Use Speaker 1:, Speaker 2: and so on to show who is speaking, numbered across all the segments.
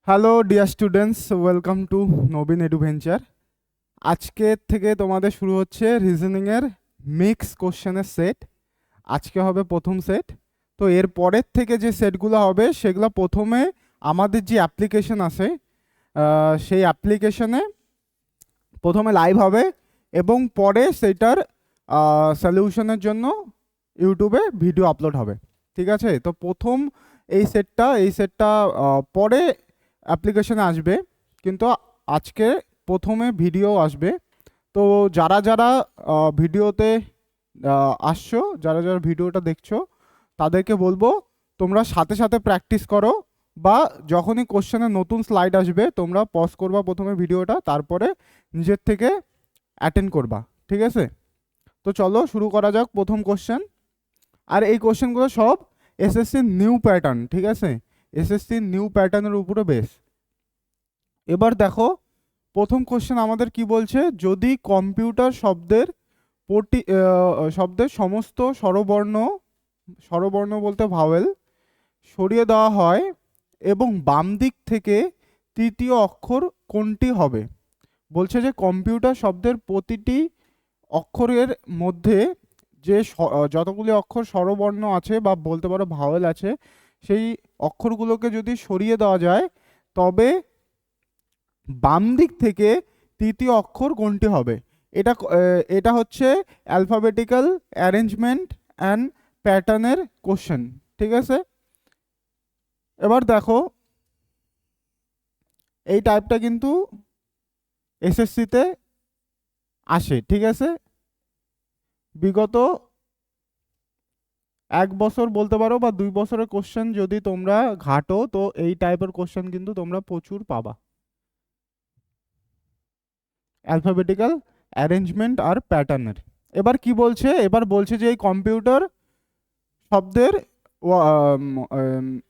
Speaker 1: Hello dear students, welcome to Nabin Eduventure. আজকে থেকে তোমাদের শুরু হচ্ছে রিজনিংয়ের মিক্স কোশ্চেনের সেট। আজকে হবে প্রথম সেট। তো এর পরের থেকে যে সেটগুলো হবে সেগুলো প্রথমে আমাদের যে অ্যাপ্লিকেশন আছে সেই অ্যাপ্লিকেশনে প্রথমে লাইভ হবে এবং পরে সেটার সলিউশনের জন্য ইউটিউবে ভিডিও আপলোড হবে। ঠিক আছে, তো প্রথম এই সেটটা পরে অ্যাপ্লিকেশনে আসবে, কিন্তু আজকে প্রথমে ভিডিও আসবে। তো যারা যারা ভিডিওতে আসছো, যারা যারা ভিডিওটা দেখছো, তাদেরকে বলবো তোমরা সাথে সাথে প্র্যাকটিস করো, বা যখনই কোশ্চেনের নতুন স্লাইড আসবে তোমরা পজ করবা প্রথমে ভিডিওটা, তারপরে নিজের থেকে অ্যাটেন্ড করবা। ঠিক আছে, তো চলো শুরু করা যাক প্রথম কোশ্চেন। আর এই কোশ্চেনগুলো সব এসএসসির নিউ প্যাটার্ন। ঠিক আছে, এসএসসির নিউ প্যাটার্নের উপরে বেস। এবার দেখো প্রথম কোশ্চেন আমাদের কি বলছে, যদি কম্পিউটার শব্দের সমস্ত স্বরবর্ণ, স্বরবর্ণ বলতে ভাওয়েল, সরিয়ে দেওয়া হয় এবং বাম দিক থেকে তৃতীয় অক্ষর কোনটি হবে। বলছে যে কম্পিউটার শব্দের প্রতিটি অক্ষরের মধ্যে যে যতগুলি অক্ষর স্বরবর্ণ আছে বা বলতে পারো ভাওয়েল আছে, সেই অক্ষরগুলোকে যদি সরিয়ে দেওয়া যায় তবে বাম দিক থেকে তৃতীয় অক্ষর কোনটি হবে। এটা হচ্ছে অ্যালফাবেটিক্যাল অ্যারেঞ্জমেন্ট অ্যান্ড প্যাটার্নের কোশ্চেন। ঠিক আছে, এবার দেখো এই টাইপটা কিন্তু এসএসসিতে আসে। ঠিক আছে, বিগত 1 বছর বলতে পারো বা 2 বছরের কোশ্চেন যদি তোমরা ঘাটো, তো এই টাইপের কোশ্চেন কিন্তু তোমরা প্রচুর পাবা। অ্যালফাবেটিক্যাল অ্যারেঞ্জমেন্ট আর প্যাটার্নের। এবার কি বলছে, এবার বলছে যে এই কম্পিউটার শব্দের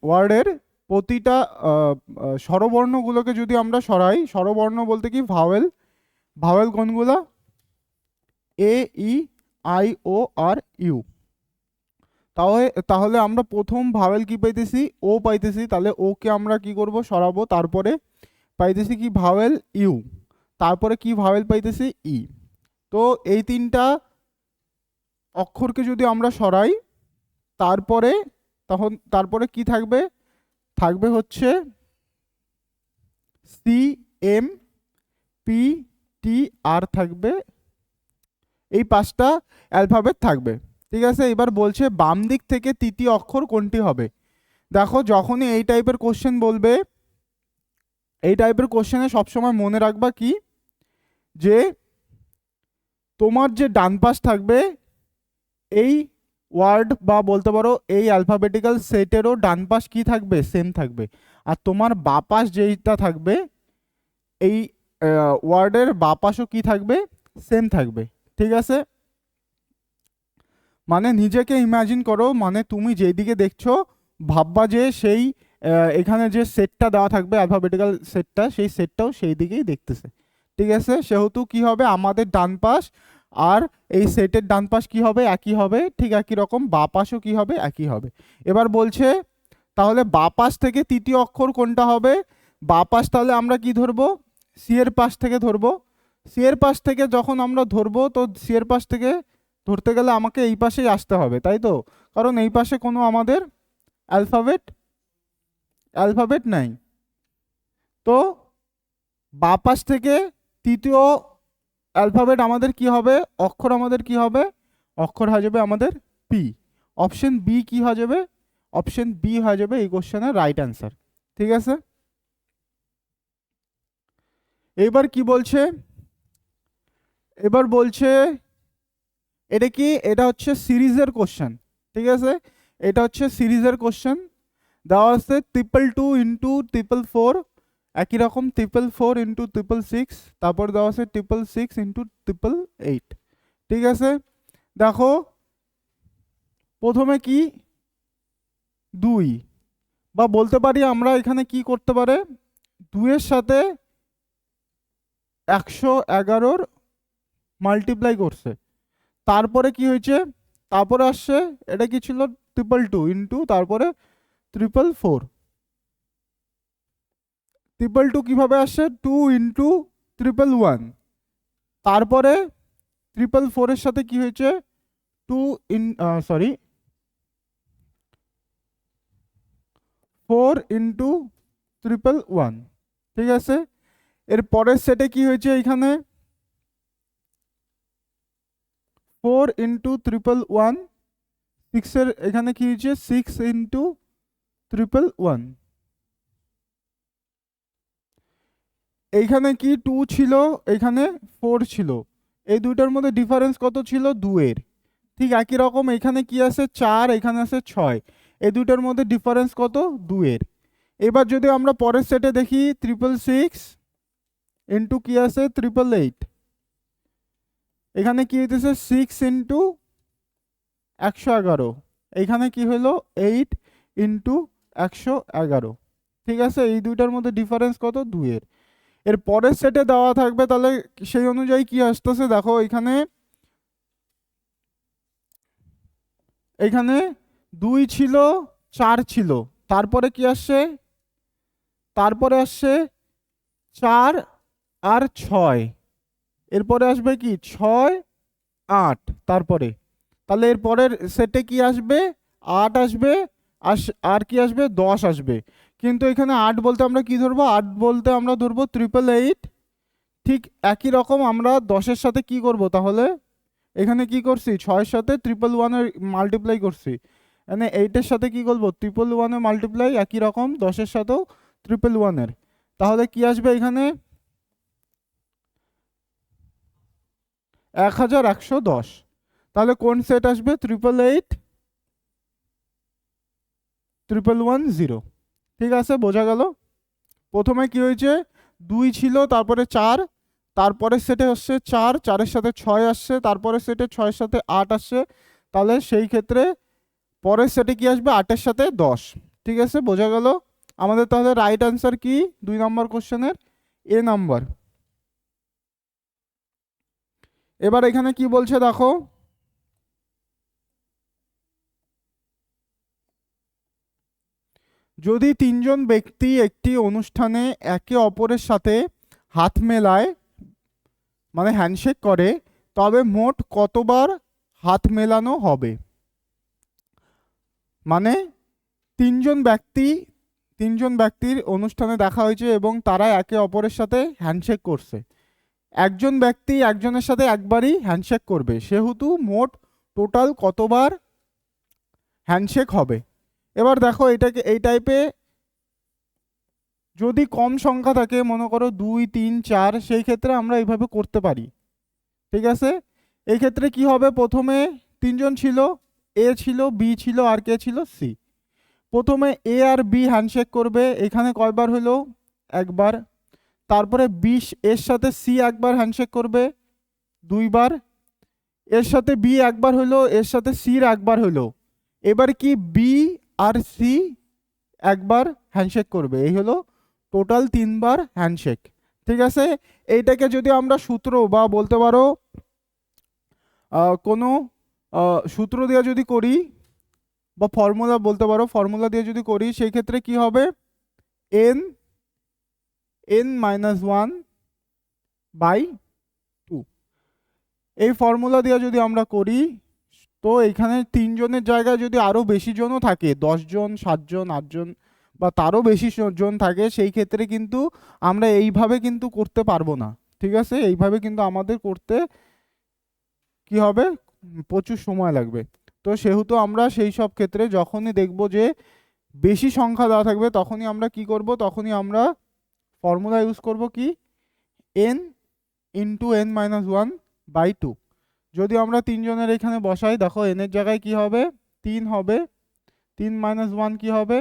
Speaker 1: ওয়ার্ডের প্রতিটা স্বরবর্ণগুলোকে যদি আমরা সরাই, স্বরবর্ণ বলতে কি ভাওয়েল, ভাওয়েল কোনগুলা, এ, ই, আই, ও, আর, ইউ। তাহলে তাহলে আমরা প্রথম ভাওয়েল কি পাইতেছি, ও পাইতেছি, তাহলে ওকে আমরা কি করব, সরাবো। তারপরে পাইতেছি কি ভাওয়েল ইউ, তারপরে কি ভাওয়েল পাইতেছি ই। তো এই তিনটা অক্ষরকে যদি আমরা সরাই, তারপরে তারপরে কি থাকবে, থাকবে হচ্ছে সি, এম, পি, টি, আর থাকবে, এই 5টা অ্যালফাবেট থাকবে। ঠিক আছে, এবার বলছে বাম দিক থেকে তৃতীয় অক্ষর কোনটি হবে। দেখো যখনই এই টাইপের কোশ্চেন বলবে, এই টাইপের কোশ্চেনে সবসময় মনে রাখবা কি, যে তোমার যে ডান পাশ থাকবে এই ওয়ার্ড বা বলতে পারো এই অ্যালফাবেটিক্যাল সেটেরও ডান পাশ কি থাকবে, সেম থাকবে। আর তোমার বাপাশ যেইটা থাকবে, এই ওয়ার্ডের বাপাশও কি থাকবে, সেম থাকবে। ঠিক আছে, মানে নিজেকে ইমাজিন করো, মানে তুমি যেদিকে দেখছো ভাববা যে সেই এখানে যে সেটটা দেওয়া থাকবে অ্যালফাবেটিক্যাল সেটটা, সেই সেটটাও সেই দিকেই দেখতেছে। ঠিক আছে, সেহেতু কি হবে, আমাদের ডান পাশ আর এই সেটের ডান পাশ কি হবে, একই হবে। ঠিক একই রকম বাঁ পাশও কি হবে, একই হবে। এবার বলছে তাহলে বাঁ পাশ থেকে তৃতীয় অক্ষর কোনটা হবে। বাঁ পাশ তাহলে আমরা কি ধরবো, সি এর পাশ থেকে ধরবো। সি এর পাশ থেকে যখন আমরা ধরবো, তো সি এর পাশ থেকে ধরতে গেলে আমাকে এই পাশেই আসতে হবে, তাই তো, কারণ এই পাশে কোনো আমাদের অ্যালফাবেট অ্যালফাবেট নাই। তো বাঁ পাশ থেকে তৃতীয় অ্যালফাবেট আমাদের কি হবে, অক্ষর আমাদের কি হবে, অক্ষর হয়ে যাবে আমাদের পি। অপশন বি কি হয়ে যাবে, অপশন বি হয়ে যাবে এই কোশ্চেনের রাইট অ্যান্সার। ঠিক আছে, এবার কি বলছে, এবার বলছে এটা কি, এটা হচ্ছে সিরিজের কোশ্চেন। ঠিক আছে, এটা হচ্ছে সিরিজের কোশ্চেন। দেওয়া আছে 222 × 444, একই রকম 444 × 666, তারপর দেওয়া আছে 666 × 888। ঠিক আছে, দেখো প্রথমে কি 2, বা বলতে পারি আমরা এখানে কি করতে পারে, 2 এর সাথে 111 মাল্টিপ্লাই করছে। তারপরে কি হয়েছে, তারপরে আসছে এটা কি ছিল, 222 ইন্টু তারপরে 444, ট্রিপল টু কিভাবে আসছে, 2 ইন্টু ট্রিপল ওয়ান, তারপরে ট্রিপল ফোরের সাথে কি হয়েছে, 2 in sorry 4 into triple one. ঠিক আছে, এর পরের সেটে কি হয়েছে, এখানে 4 ইন্টু ট্রিপল ওয়ান, 6 এখানে কি হয়েছে 6 ইন্টু ট্রিপল ওয়ান। এইখানে কি 2 ছিল, এখানে 4 ছিল, এই দুইটার মধ্যে ডিফারেন্স কত ছিল, 2 এর। ঠিক একই রকম এখানে কি আছে 4, এখানে আছে 6, এই দুইটার মধ্যে ডিফারেন্স কত, 2 এর। এবার যদি আমরা পরের সেটে দেখি, 666 ইন্টু কি আছে 888, এখানে কি হইতেছে 6 ইন্টু 111, এখানে কি হলো 8 ইন্টু 111। ঠিক আছে, এই দুইটার মধ্যে ডিফারেন্স কত, 2 এর। এর পরের সেটে দেওয়া থাকবে, তাহলে সেই অনুযায়ী কি আসতেছে দেখো, এখানে এখানে 2 ছিল, 4 ছিল, তারপরে কি আসছে, তারপরে আসছে 4 আর 6, এরপরে আসবে কি 6 8, তারপরে তাহলে এর পরের সেটে কি আসবে, 8 আসবে, আর কি আসবে 10 আসবে। কিন্তু এখানে 8 বলতে আমরা কি ধরবো, 8 বলতে আমরা ধরবো 888। ঠিক একই রকম আমরা 10-এর সাথে কি করব, তাহলে এখানে কি করছি 6-এর সাথে 111-এর মাল্টিপ্লাই করছি, মানে 8-এর সাথে কি করবো 111-এর মাল্টিপ্লাই, একই রকম 10-এর সাথেও 111-এর। তাহলে কি আসবে এখানে 1110। তাহলে কোন সেট আসবে, 888 1110। ঠিক আছে, বোঝা গেল। প্রথমে কি হয়েছে 2 ছিল, তারপরে 4, তারপরে সেটে হচ্ছে 4, 4-এর সাথে 6 আসছে, তারপরে সেটে 6-এর সাথে 8 আসছে, তাহলে সেই ক্ষেত্রে পরের সেটে কি আসবে 8-এর সাথে 10। ঠিক আছে, বোঝা গেল। আমাদের তাহলে রাইট অ্যান্সার কি 2 নম্বর কোশ্চেনের, এ নাম্বার। এবার এখানে কি বলছে দেখো, যদি 3জন ব্যক্তি একটি অনুষ্ঠানে একে অপরের সাথে হাত মেলায়, মানে হ্যান্ডশেক করে, তবে মোট কতবার হাত মেলানো হবে। মানে তিনজন ব্যক্তি, তিনজন ব্যক্তির অনুষ্ঠানে দেখা হয়েছে এবং তারা একে অপরের সাথে হ্যান্ডশেক করছে। একজন ব্যক্তি একজনের সাথে একবারই হ্যান্ডশেক করবে, সেহেতু মোট টোটাল কতবার হ্যান্ডশেক হবে। এবার দেখো এটাকে এই টাইপে যদি কম সংখ্যা থাকে, মনে করো 2 3 4, সেই ক্ষেত্রে আমরা এইভাবে করতে পারি। ঠিক আছে, এই ক্ষেত্রে কি হবে, প্রথমে 3জন ছিল, এ ছিল, বি ছিল, আর কে ছিল, সি। প্রথমে এ আর বি হ্যান্ডশেক করবে, এখানে কয়বার হলো, একবার। তারপরে বি এর সাথে সি একবার হ্যান্ডশেক করবে, 2বার। এর সাথে বি একবার হলো, এর সাথে সির একবার হলো। এবার কি বি আর সি একবার হ্যান্ডশেক করবে, এই হলো টোটাল 3বার হ্যান্ডশেক। ঠিক আছে, এইটাকে যদি আমরা সূত্র বা বলতে পারো কোনো সূত্র দিয়ে যদি করি, বা ফর্মুলা বলতে পারো, ফর্মুলা দিয়ে যদি করি, সেই ক্ষেত্রে কি হবে, n-1/2। এই ফর্মুলা দিয়ে যদি আমরা করি, তো এখানে 3জনের জায়গায় যদি আরো বেশি জনও থাকে, 10জন 7জন 8জন বা তারও বেশি জন থাকে, সেই ক্ষেত্রে কিন্তু আমরা এইভাবে কিন্তু করতে পারবো না। ঠিক আছে, এইভাবে কিন্তু আমাদের করতে কি হবে, প্রচুর সময় লাগবে। তো সেহেতু আমরা সেই সব ক্ষেত্রে যখনই দেখব যে বেশি সংখ্যা দেওয়া থাকবে, তখনই আমরা কি করব, তখনই আমরা ফর্মুলা ইউজ করব কি, n ইন্টু n-1/2। যদি আমরা 3জনের এখানে বসাই, দেখো n এর জায়গায় কি হবে, 3 হবে, 3 - 1 কি হবে,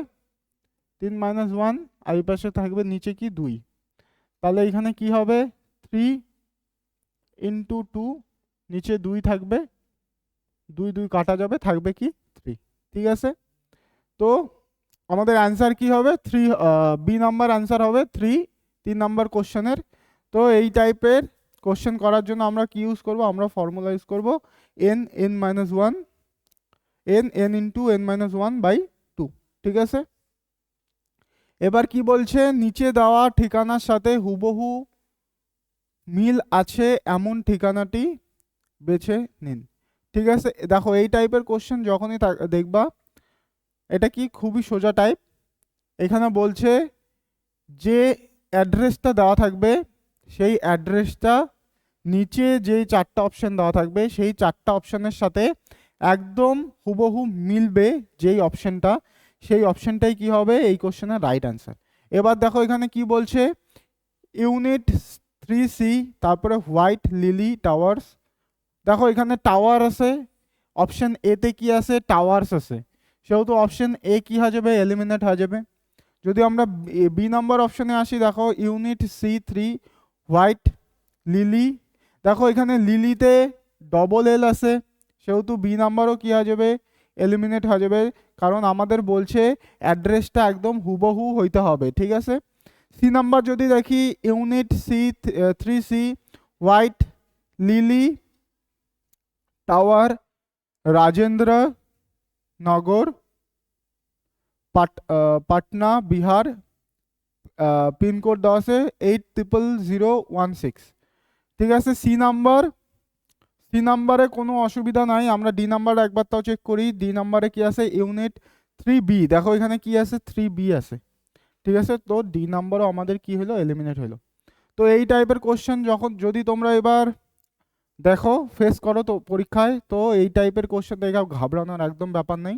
Speaker 1: 3 - 1, আর এই পাশে থাকবে নিচে কি 2। তাহলে এখানে কি হবে 3 ইন্টু 2, নিচে 2 থাকবে, 2 2 কাটা যাবে, থাকবে কি 3। ঠিক আছে, তো আমাদের অ্যান্সার কি হবে, 3, বি নাম্বার অ্যান্সার হবে 3, 3 নাম্বার কোশ্চেনের। তো এই টাইপের কোশ্চেন করার জন্য আমরা কি ইউজ করব, আমরা ফর্মুলা ইউজ করব n-1, n ইন্টু n-1/2। ঠিক আছে, এবার কি বলছে, নিচে দেওয়া ঠিকানার সাথে হুবহু মিল আছে এমন ঠিকানাটি বেছে নিন। ঠিক আছে, দেখো এই টাইপের কোশ্চেন যখনই দেখবা, এটা কি খুবই সোজা টাইপ। এখানে বলছে যে অ্যাড্রেসটা দেওয়া থাকবে সেই অ্যাড্রেসটা নিচে যেই চারটা অপশন দেওয়া থাকবে সেই চারটা অপশনের সাথে একদম হুবহু মিলবে যেই অপশনটা, সেই অপশনটাই কি হবে এই কোশ্চেনের রাইট অ্যান্সার। এবার দেখো এখানে কি বলছে, ইউনিট 3C, তারপরে হোয়াইট লিলি টাওয়ার্স। দেখো এখানে টাওয়ার আছে, অপশন এতে কি আছে, টাওয়ার্স আছে, সেহেতু অপশন এ কি হয়ে যাবে, এলিমিনেট হয়ে যাবে। যদি আমরা বি নাম্বার অপশনে আসি, দেখো ইউনিট C3 হোয়াইট লিলি, দেখো এখানে লিলিতে ডবল এল আছে, সেহেতু বি নাম্বারও কি হয়ে যাবে, এলিমিনেট হয়ে যাবে, কারণ আমাদের বলছে অ্যাড্রেসটা একদম হুবহু হইতে হবে। ঠিক আছে, সি নাম্বার যদি দেখি, unit C3C White Lily Tower Rajendra Nagar Patna Bihar, pincode দেওয়া আছে 800016। ঠিক আছে, সি নাম্বারে কোনো অসুবিধা নাই, আমরা ডি নাম্বার একবার তাও চেক করি। ডি নাম্বারে কি আছে, ইউনিট 3B, দেখো এখানে কি আছে, 3B আছে। ঠিক আছে, তো ডি নাম্বারও আমাদের কি হলো, এলিমিনেট হলো। তো এই টাইপের কোশ্চেন যখন যদি তোমরা এবার দেখো ফেস করো তো পরীক্ষায়, তো এই টাইপের কোশ্চেন দেখে ঘাবড়ানোর একদম ব্যাপার নেই।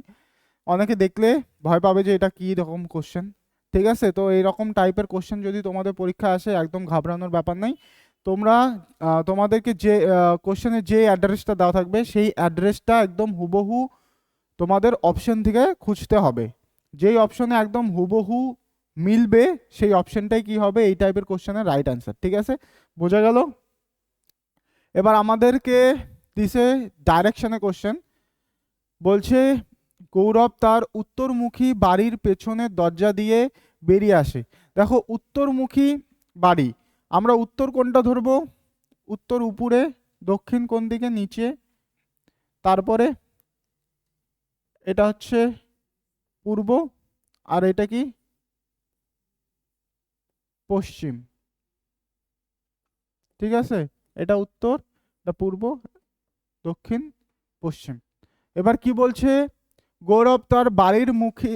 Speaker 1: অনেকে দেখলে ভয় পাবে যে এটা কি রকম কোশ্চেন। ঠিক আছে, তো এইরকম টাইপের কোশ্চেন যদি তোমাদের পরীক্ষায় আসে একদম ঘাবড়ানোর ব্যাপার নেই। তোমরা তোমাদেরকে যে কোশ্চেনের যে অ্যাড্রেসটা দেওয়া থাকবে সেই অ্যাড্রেসটা একদম হুবহু তোমাদের অপশন থেকে খুঁজতে হবে, যেই অপশনে একদম হুবহু মিলবে সেই অপশনটাই কি হবে এই টাইপের কোশ্চেনের রাইট অ্যান্সার। ঠিক আছে, বোঝা গেল? এবার আমাদেরকে দিছে ডাইরেকশনে কোশ্চেন, বলছে গৌরব তার উত্তরমুখী বাড়ির পেছনের দরজা দিয়ে বেরিয়ে আসে। দেখো উত্তরমুখী বাড়ি, আমরা উত্তর কোনটা ধরবো, উত্তর উপরে, দক্ষিণ কোন দিকে, নিচে, তারপরে এটা হচ্ছে পূর্ব, আর এটা কি পশ্চিম। ঠিক আছে, এটা উত্তর, এটা পূর্ব, দক্ষিণ, পশ্চিম। এবার কি বলছে, গৌরব তার বাড়ির মুখী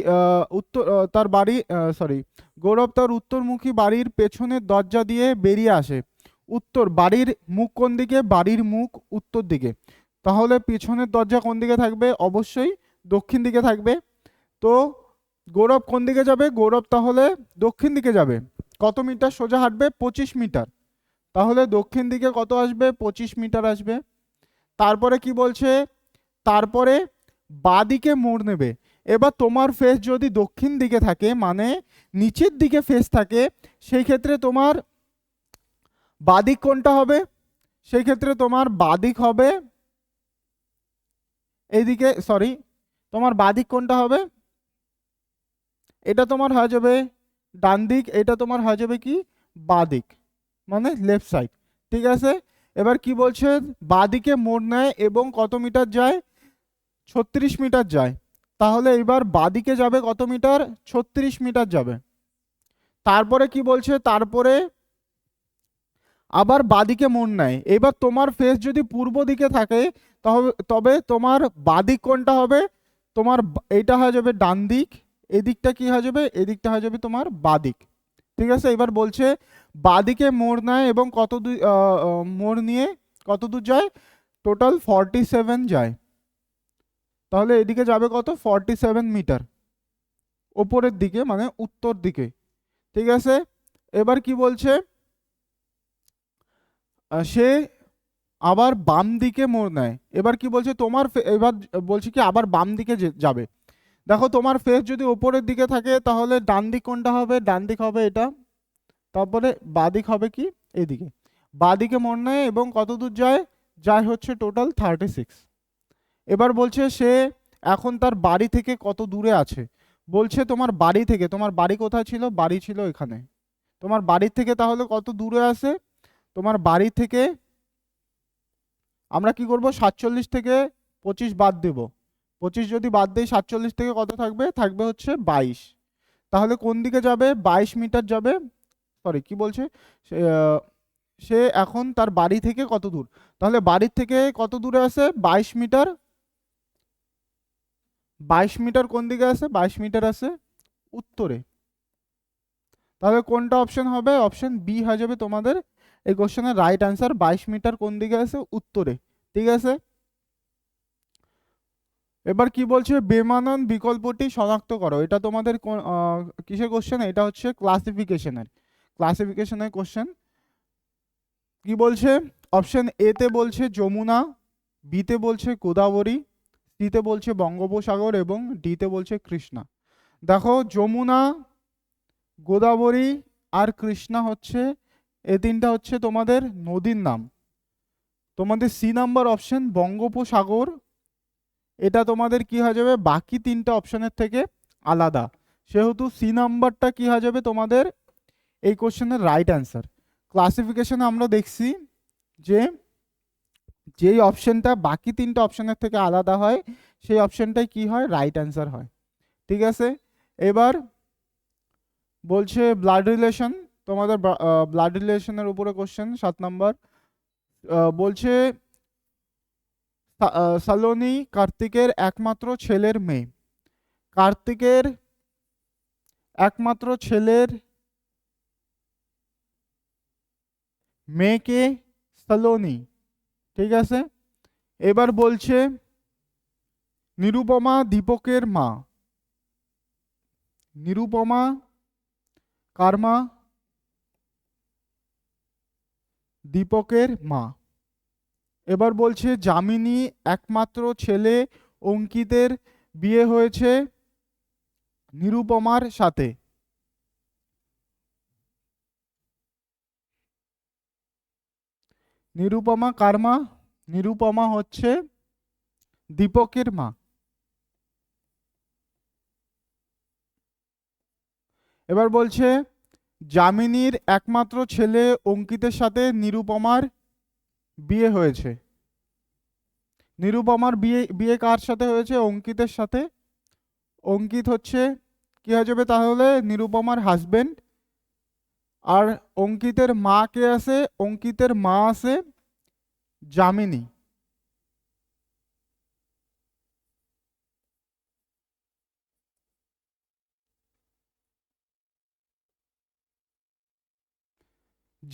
Speaker 1: উত্তর তার বাড়ি সরি গৌরব তার উত্তরমুখী বাড়ির পেছনের দরজা দিয়ে বেরিয়ে আসে। উত্তর, বাড়ির মুখ কোন দিকে, বাড়ির মুখ উত্তর দিকে, তাহলে পেছনের দরজা কোন দিকে থাকবে, অবশ্যই দক্ষিণ দিকে থাকবে। তো গৌরব কোন দিকে যাবে, গৌরব তাহলে দক্ষিণ দিকে যাবে। কত মিটার সোজা হাঁটবে, 25 মিটার, তাহলে দক্ষিণ দিকে কত আসবে, 25 মিটার আসবে। তারপরে কি বলছে, তারপরে বাঁদিকে মোড় নেবে। এবার তোমার ফেস যদি দক্ষিণ দিকে থাকে, মানে নিচের দিকে ফেস থাকে, সেই ক্ষেত্রে তোমার বাঁদিক কোনটা হবে, সেই ক্ষেত্রে তোমার বাঁদিক হবে এইদিকে, সরি, তোমার বাঁদিক কোনটা হবে, এটা তোমার হয়ে যাবে ডান দিক, এটা তোমার হয়ে যাবে কি বাঁদিক, মানে লেফট সাইড। ঠিক আছে, এবার কি বলছে, বাঁদিকে মোড় নেয় এবং কত মিটার যায়, 36 মিটার যায়। তাহলে এবার বাঁদিকে যাবে কত মিটার, 36 মিটার যাবে। তারপরে কি বলছে, তারপরে আবার বাঁদিকে মোড় নেয়। এবার তোমার ফেস যদি পূর্ব দিকে থাকে, তবে তোমার বাঁদিক কোনটা হবে, তোমার এইটা হয়ে যাবে ডান দিক, এদিকটা কি হয়ে যাবে, এদিকটা হয়ে যাবে তোমার বাঁদিক। ঠিক আছে, এবার বলছে বাঁদিকে মোড় নেয় এবং কত দূর মোড় নিয়ে কত দূর যায়, টোটাল 47 যায়। তাহলে এদিকে যাবে কত, 47 মিটার ওপরের দিকে, মানে উত্তর দিকে। ঠিক আছে, এবার কি বলছে, সে আবার বাম দিকে মোড় নেয়। এবার কি বলছে, তোমার এবার বলছে কি আবার বাম দিকে যাবে। দেখো তোমার ফেস যদি ওপরের দিকে থাকে, তাহলে ডান দিক কোনটা হবে, ডান দিক হবে এটা, তারপরে বাঁ দিক হবে কি এদিকে। বাঁ দিকে মোড় নেয় এবং কত দূর যায়, যায় হচ্ছে টোটাল 36। এবার বলছে সে এখন তার বাড়ি থেকে কত দূরে আছে। বলছে তোমার বাড়ি থেকে, তোমার বাড়ি কোথায় ছিল, বাড়ি ছিল এখানে, তোমার বাড়ি থেকে তাহলে কত দূরে আছে, তোমার বাড়ি থেকে আমরা কি করব, 47 থেকে 25 বাদ দেব। 25 যদি বাদ দেই, 47 থেকে কত থাকবে, থাকবে হচ্ছে 22। তাহলে কোন দিকে যাবে? 22 মিটার যাবে। সরি, কি বলছে? সে সে এখন তার বাড়ি থেকে কত দূর? তাহলে বাড়ির থেকে কত দূরে আছে? 22 মিটার। 22 মিটার কোন দিকে আছে? 22 মিটার আছে উত্তরে। তাহলে কোনটা অপশন হবে? অপশন বি হয়ে যাবে তোমাদের এই কোশ্চেনের রাইট অ্যান্সার। 22 মিটার কোন দিকে আছে? উত্তরে। ঠিক আছে। এবার কি বলছে? বেমানান বিকল্পটি শনাক্ত করো। এটা তোমাদের কিসের কোশ্চেন? এটা হচ্ছে ক্লাসিফিকেশনের কোশ্চেন। কি বলছে? অপশন এ তে বলছে যমুনা, বিতে বলছে গোদাবরী, সিতে বলছে বঙ্গোপসাগর এবং ডিতে বলছে কৃষ্ণা। দেখো, যমুনা, গোদাবরী আর কৃষ্ণা হচ্ছে, এই তিনটা হচ্ছে তোমাদের নদীর নাম। তোমাদের সি নাম্বার অপশন বঙ্গোপসাগর, এটা তোমাদের কি হয়ে যাবে? বাকি তিনটা অপশনের থেকে আলাদা, সেহেতু সি নাম্বারটা কি হয়ে যাবে তোমাদের এই কোশ্চেনের রাইট অ্যান্সার। ক্লাসিফিকেশনে আমরা দেখছি যে যেই অপশনটা বাকি তিনটা অপশনের থেকে আলাদা হয় সেই অপশনটাই কি হয়? রাইট অ্যান্সার হয়। ঠিক আছে। এবার বলছে ব্লাড রিলেশন, তোমাদের ব্লাড রিলেশনের উপরে কোশ্চেন 7 নাম্বার। বলছে সালোনি কার্তিকের একমাত্র ছেলের মেয়ে। কার্তিকের একমাত্র ছেলের মেয়েকে সালোনি। ঠিক আছে। এবার বলছে নিরুপমা দীপকের মা। নিরুপমা কার মা? দীপকের মা। এবার বলছে যামিনী একমাত্র ছেলে অঙ্কিতের বিয়ে হয়েছে নিরুপমার সাথে। নিরুপমা কার মা? নিরুপমা হচ্ছে দীপকের মা। এবার বলছে যামিনীর একমাত্র ছেলে অঙ্কিতের সাথে নিরুপমার বিয়ে হয়েছে। নিরুপমার বিয়ে বিয়ে কার সাথে হয়েছে? অঙ্কিতের সাথে। অঙ্কিত হচ্ছে কি হয়ে যাবে তাহলে? নিরুপমার হাজবেন্ড। আর অঙ্কিতের মা কে আছে? অঙ্কিতের মা আছে যামিনী।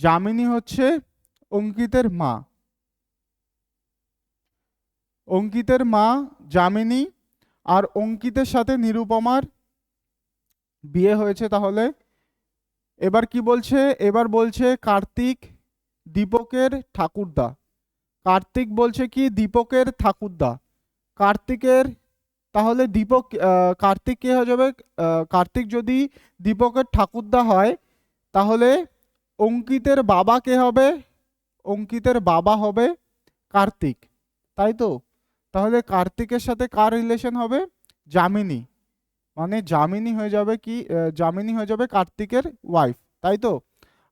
Speaker 1: যামিনী হচ্ছে অঙ্কিতের মা। অঙ্কিতের মা যামিনী, আর অঙ্কিতের সাথে নিরুপমার বিয়ে হয়েছে। তাহলে এবার কি বলছে? এবার বলছে কার্তিক দীপকের ঠাকুরদা। কার্তিক বলছে কি? দীপকের ঠাকুরদা। কার্তিকের, তাহলে দীপক কার্তিক কে হয়ে যাবে? কার্তিক যদি দীপকের ঠাকুরদা হয় তাহলে অঙ্কিতের বাবা কে হবে? অঙ্কিতের বাবা হবে কার্তিক, তাই তো? তাহলে কার্তিকের সাথে কার রিলেশন হবে? যামিনী। মানে যামিনী হয়ে যাবে কি? যামিনী হয়ে যাবে কার্তিকের ওয়াইফ, তাই তো?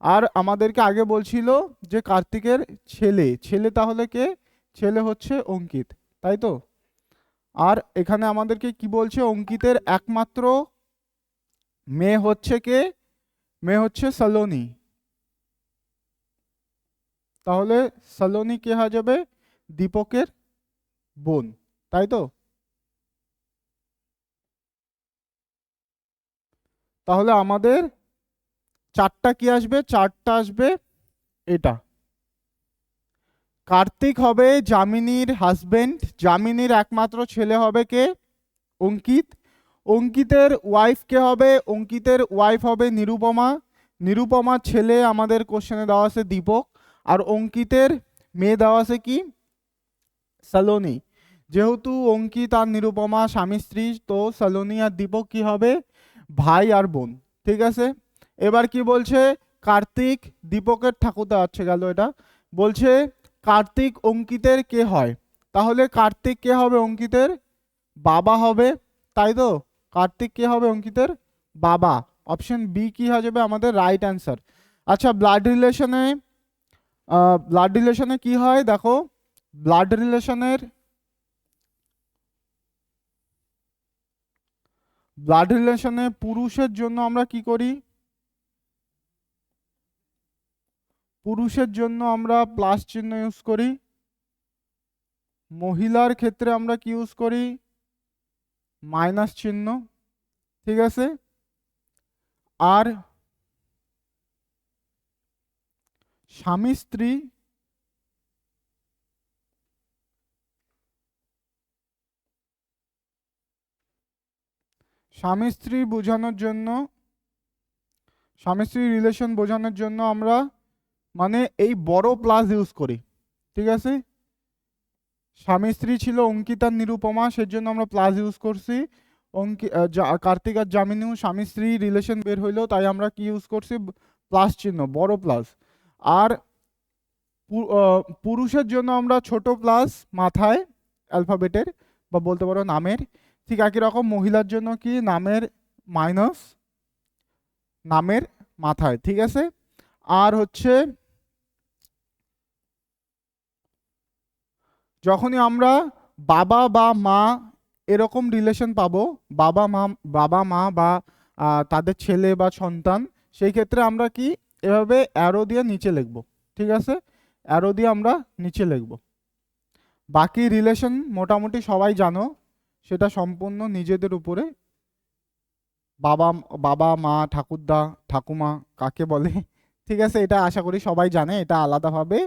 Speaker 1: আর আমাদেরকে আগে বলছিল যে কার্তিকের ছেলে, ছেলে তাহলে কে? ছেলে হচ্ছে অঙ্কিত, তাই তো? আর এখানে আমাদেরকে কি বলছে? অঙ্কিতের একমাত্র মেয়ে হচ্ছে কে? মেয়ে হচ্ছে সালোনি। তাহলে সালোনি কে হয়ে যাবে? দীপকের বোন, তাই তো? তাহলে আমাদের চারটা কি আসবে? চারটা আসবে এটা। কার্তিক হবে যামিনীর হাজবেন্ড, যামিনীর একমাত্র ছেলে হবে কে? অঙ্কিত। অঙ্কিতের ওয়াইফ কে হবে? অঙ্কিতের ওয়াইফ হবে নিরুপমা। নিরুপমার ছেলে আমাদের কোশ্চেনে দেওয়া আছে দীপক। আর অঙ্কিতের মেয়ে দেওয়া আছে কি? সালোনি। যেহেতু অঙ্কিত আর নিরুপমা স্বামী স্ত্রী, তো সালোনি আর দীপক কি হবে? ভাই আর বোন। ঠিক আছে। এবার কি বলছে? কার্তিক দীপকের ঠাকুরদা আছে গেল এটা। বলছে কার্তিক অঙ্কিতের কে হয়? তাহলে কার্তিক কে হবে? অঙ্কিতের বাবা হবে, তাই তো? কার্তিক কে হবে? অঙ্কিতের বাবা। অপশন বি কি হয়ে যাবে আমাদের রাইট অ্যান্সার। আচ্ছা, ব্লাড রিলেশনে কি হয় দেখো। ব্লাড রিলেশনের ব্লাড রিলেশনে পুরুষের জন্য আমরা কি করি, পুরুষের জন্য আমরা প্লাস চিহ্ন ইউজ করি, মহিলার ক্ষেত্রে আমরা কি ইউজ করি, মাইনাস চিহ্ন। ঠিক আছে, আর স্বামী স্ত্রী স্বামী স্ত্রী বোঝানোর জন্য, স্বামী স্ত্রী রিলেশন বোঝানোর জন্য আমরা মানে এই বড় প্লাস ইউজ করি। ঠিক আছে, স্বামী স্ত্রী ছিল অঙ্কিতা নিরুপমা, সেজন্য আমরা প্লাস ইউজ করছি। কার্তিক আর জামিনু স্বামী স্ত্রী রিলেশন বের হইলো, তাই আমরা কি ইউজ করছি, প্লাস চিহ্ন, বড় প্লাস। আর পুরুষের জন্য আমরা ছোট প্লাস মাথায় অ্যালফাবেটের বা বলতে পারো নামের। ঠিক একই রকম মহিলার জন্য কি নামের মাইনাস, নামের মাথায়। ঠিক আছে, আর হচ্ছে যখনই আমরা বাবা বা মা এরকম রিলেশন পাবো, বাবা মা, বাবা মা বা তাদের ছেলে বা সন্তান, সেই ক্ষেত্রে আমরা কি এভাবে অ্যারো দিয়ে নিচে লিখব। ঠিক আছে, অ্যারো দিয়ে আমরা নিচে লিখব। বাকি রিলেশন মোটামুটি সবাই জানো, সেটা সম্পূর্ণ নিজেদের উপরে। বাবা বাবা মা ঠাকুরদা ঠাকুমা কাকে বলে, ঠিক আছে, এটা আশা করি সবাই জানে, এটা আলাদাভাবে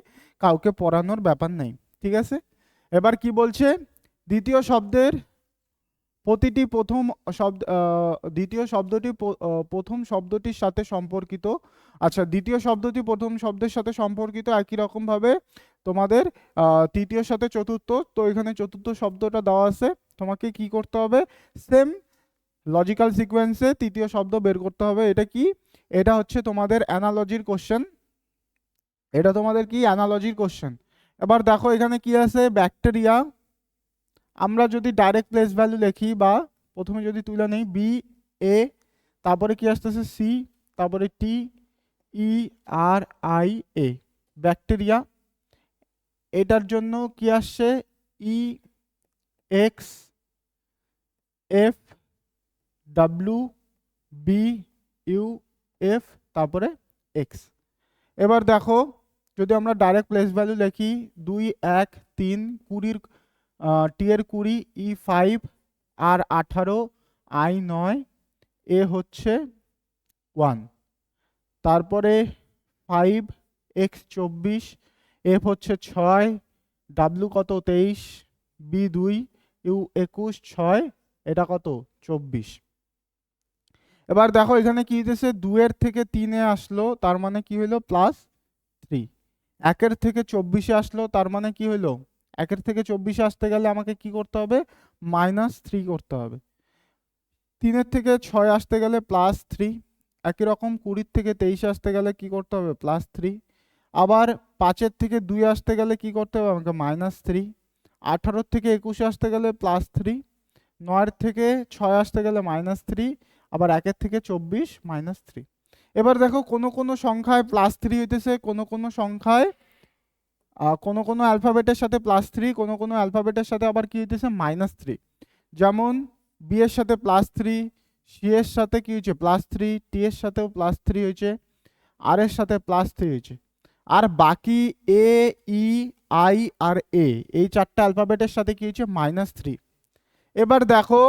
Speaker 1: কাউকে পড়ানোর ব্যাপার নেই। ঠিক আছে, এবার কি বলছে, দ্বিতীয় শব্দের প্রতিটি প্রথম শব্দ, দ্বিতীয় শব্দটি প্রথম শব্দটির সাথে সম্পর্কিত। আচ্ছা, দ্বিতীয় শব্দটি প্রথম শব্দের সাথে সম্পর্কিত একই রকমভাবে তোমাদের তৃতীয় সাথে চতুর্থ, তো এখানে চতুর্থ শব্দটা দেওয়া আছে, তোমাকে কি করতে হবে, সেম লজিক্যাল সিকোয়েন্সে তৃতীয় শব্দ বের করতে হবে। এটা কি, এটা হচ্ছে তোমাদের অ্যানালজির কোশ্চেন, এটা তোমাদের কি অ্যানালজির কোশ্চেন। এবার দেখো এখানে কি আছে, ব্যাকটেরিয়া, আমরা যদি ডাইরেক্ট প্লেস ভ্যালু লিখি বা প্রথমে যদি তুলে নেই বি এ, তারপরে কি আসতেছে সি, তারপরে টি ই আর আই এ, ব্যাকটেরিয়া। এটার জন্য কি আসছে, E X F W B U F, তারপরে এক্স। এবার দেখো যদি আমরা ডাইরেক্ট প্লেস ভ্যালু লিখি 2 1 3 20, টি এর 20, ই 5, আর 18, আই 9, এ হচ্ছে 1, তারপরে 5 এক্স 24, এফ হচ্ছে 6, ডাব্লিউ কত 23, বি 2, ইউ 21, 6, এটা কত 24। এবার দেখো এখানে কি দিতেছে, 2 এর থেকে 3 এ আসলো, তার মানে কি হলো প্লাস 3। 1 এর থেকে 24 এ আসলো, তার মানে কি হলো, 1 এর থেকে 24 এ আসতে গেলে আমাকে কি করতে হবে, -3 করতে হবে। 3 এর থেকে 6 আসতে গেলে +3। একই রকম 20 থেকে 23 আসতে গেলে কি করতে হবে, +3। আবার 5 এর থেকে 2 আসতে গেলে কি করতে হবে আমাকে, -3। 18 থেকে 21 আসতে গেলে +3। 9 এর থেকে 6 আসতে গেলে -3। আবার 1 এর থেকে 24 -3। এবার দেখো কোনো কোনো সংখ্যায় +3 হইতেছে, কোনো কোনো সংখ্যায় কোনো কোনো অ্যালফাবেটের সাথে +3, কোনো কোনো অ্যালফাবেটের সাথে আবার কি হইতেছে -3। যেমন বি এর সাথে +3, সি এর সাথে কি হয়েছে +3, টি এর সাথেও +3 হয়েছে, আর এর সাথে +3 হয়েছে। আর বাকি এ ই আই আর এ, এই চারটা অ্যালফাবেটের সাথে কি হয়েছে -3। এবার দেখো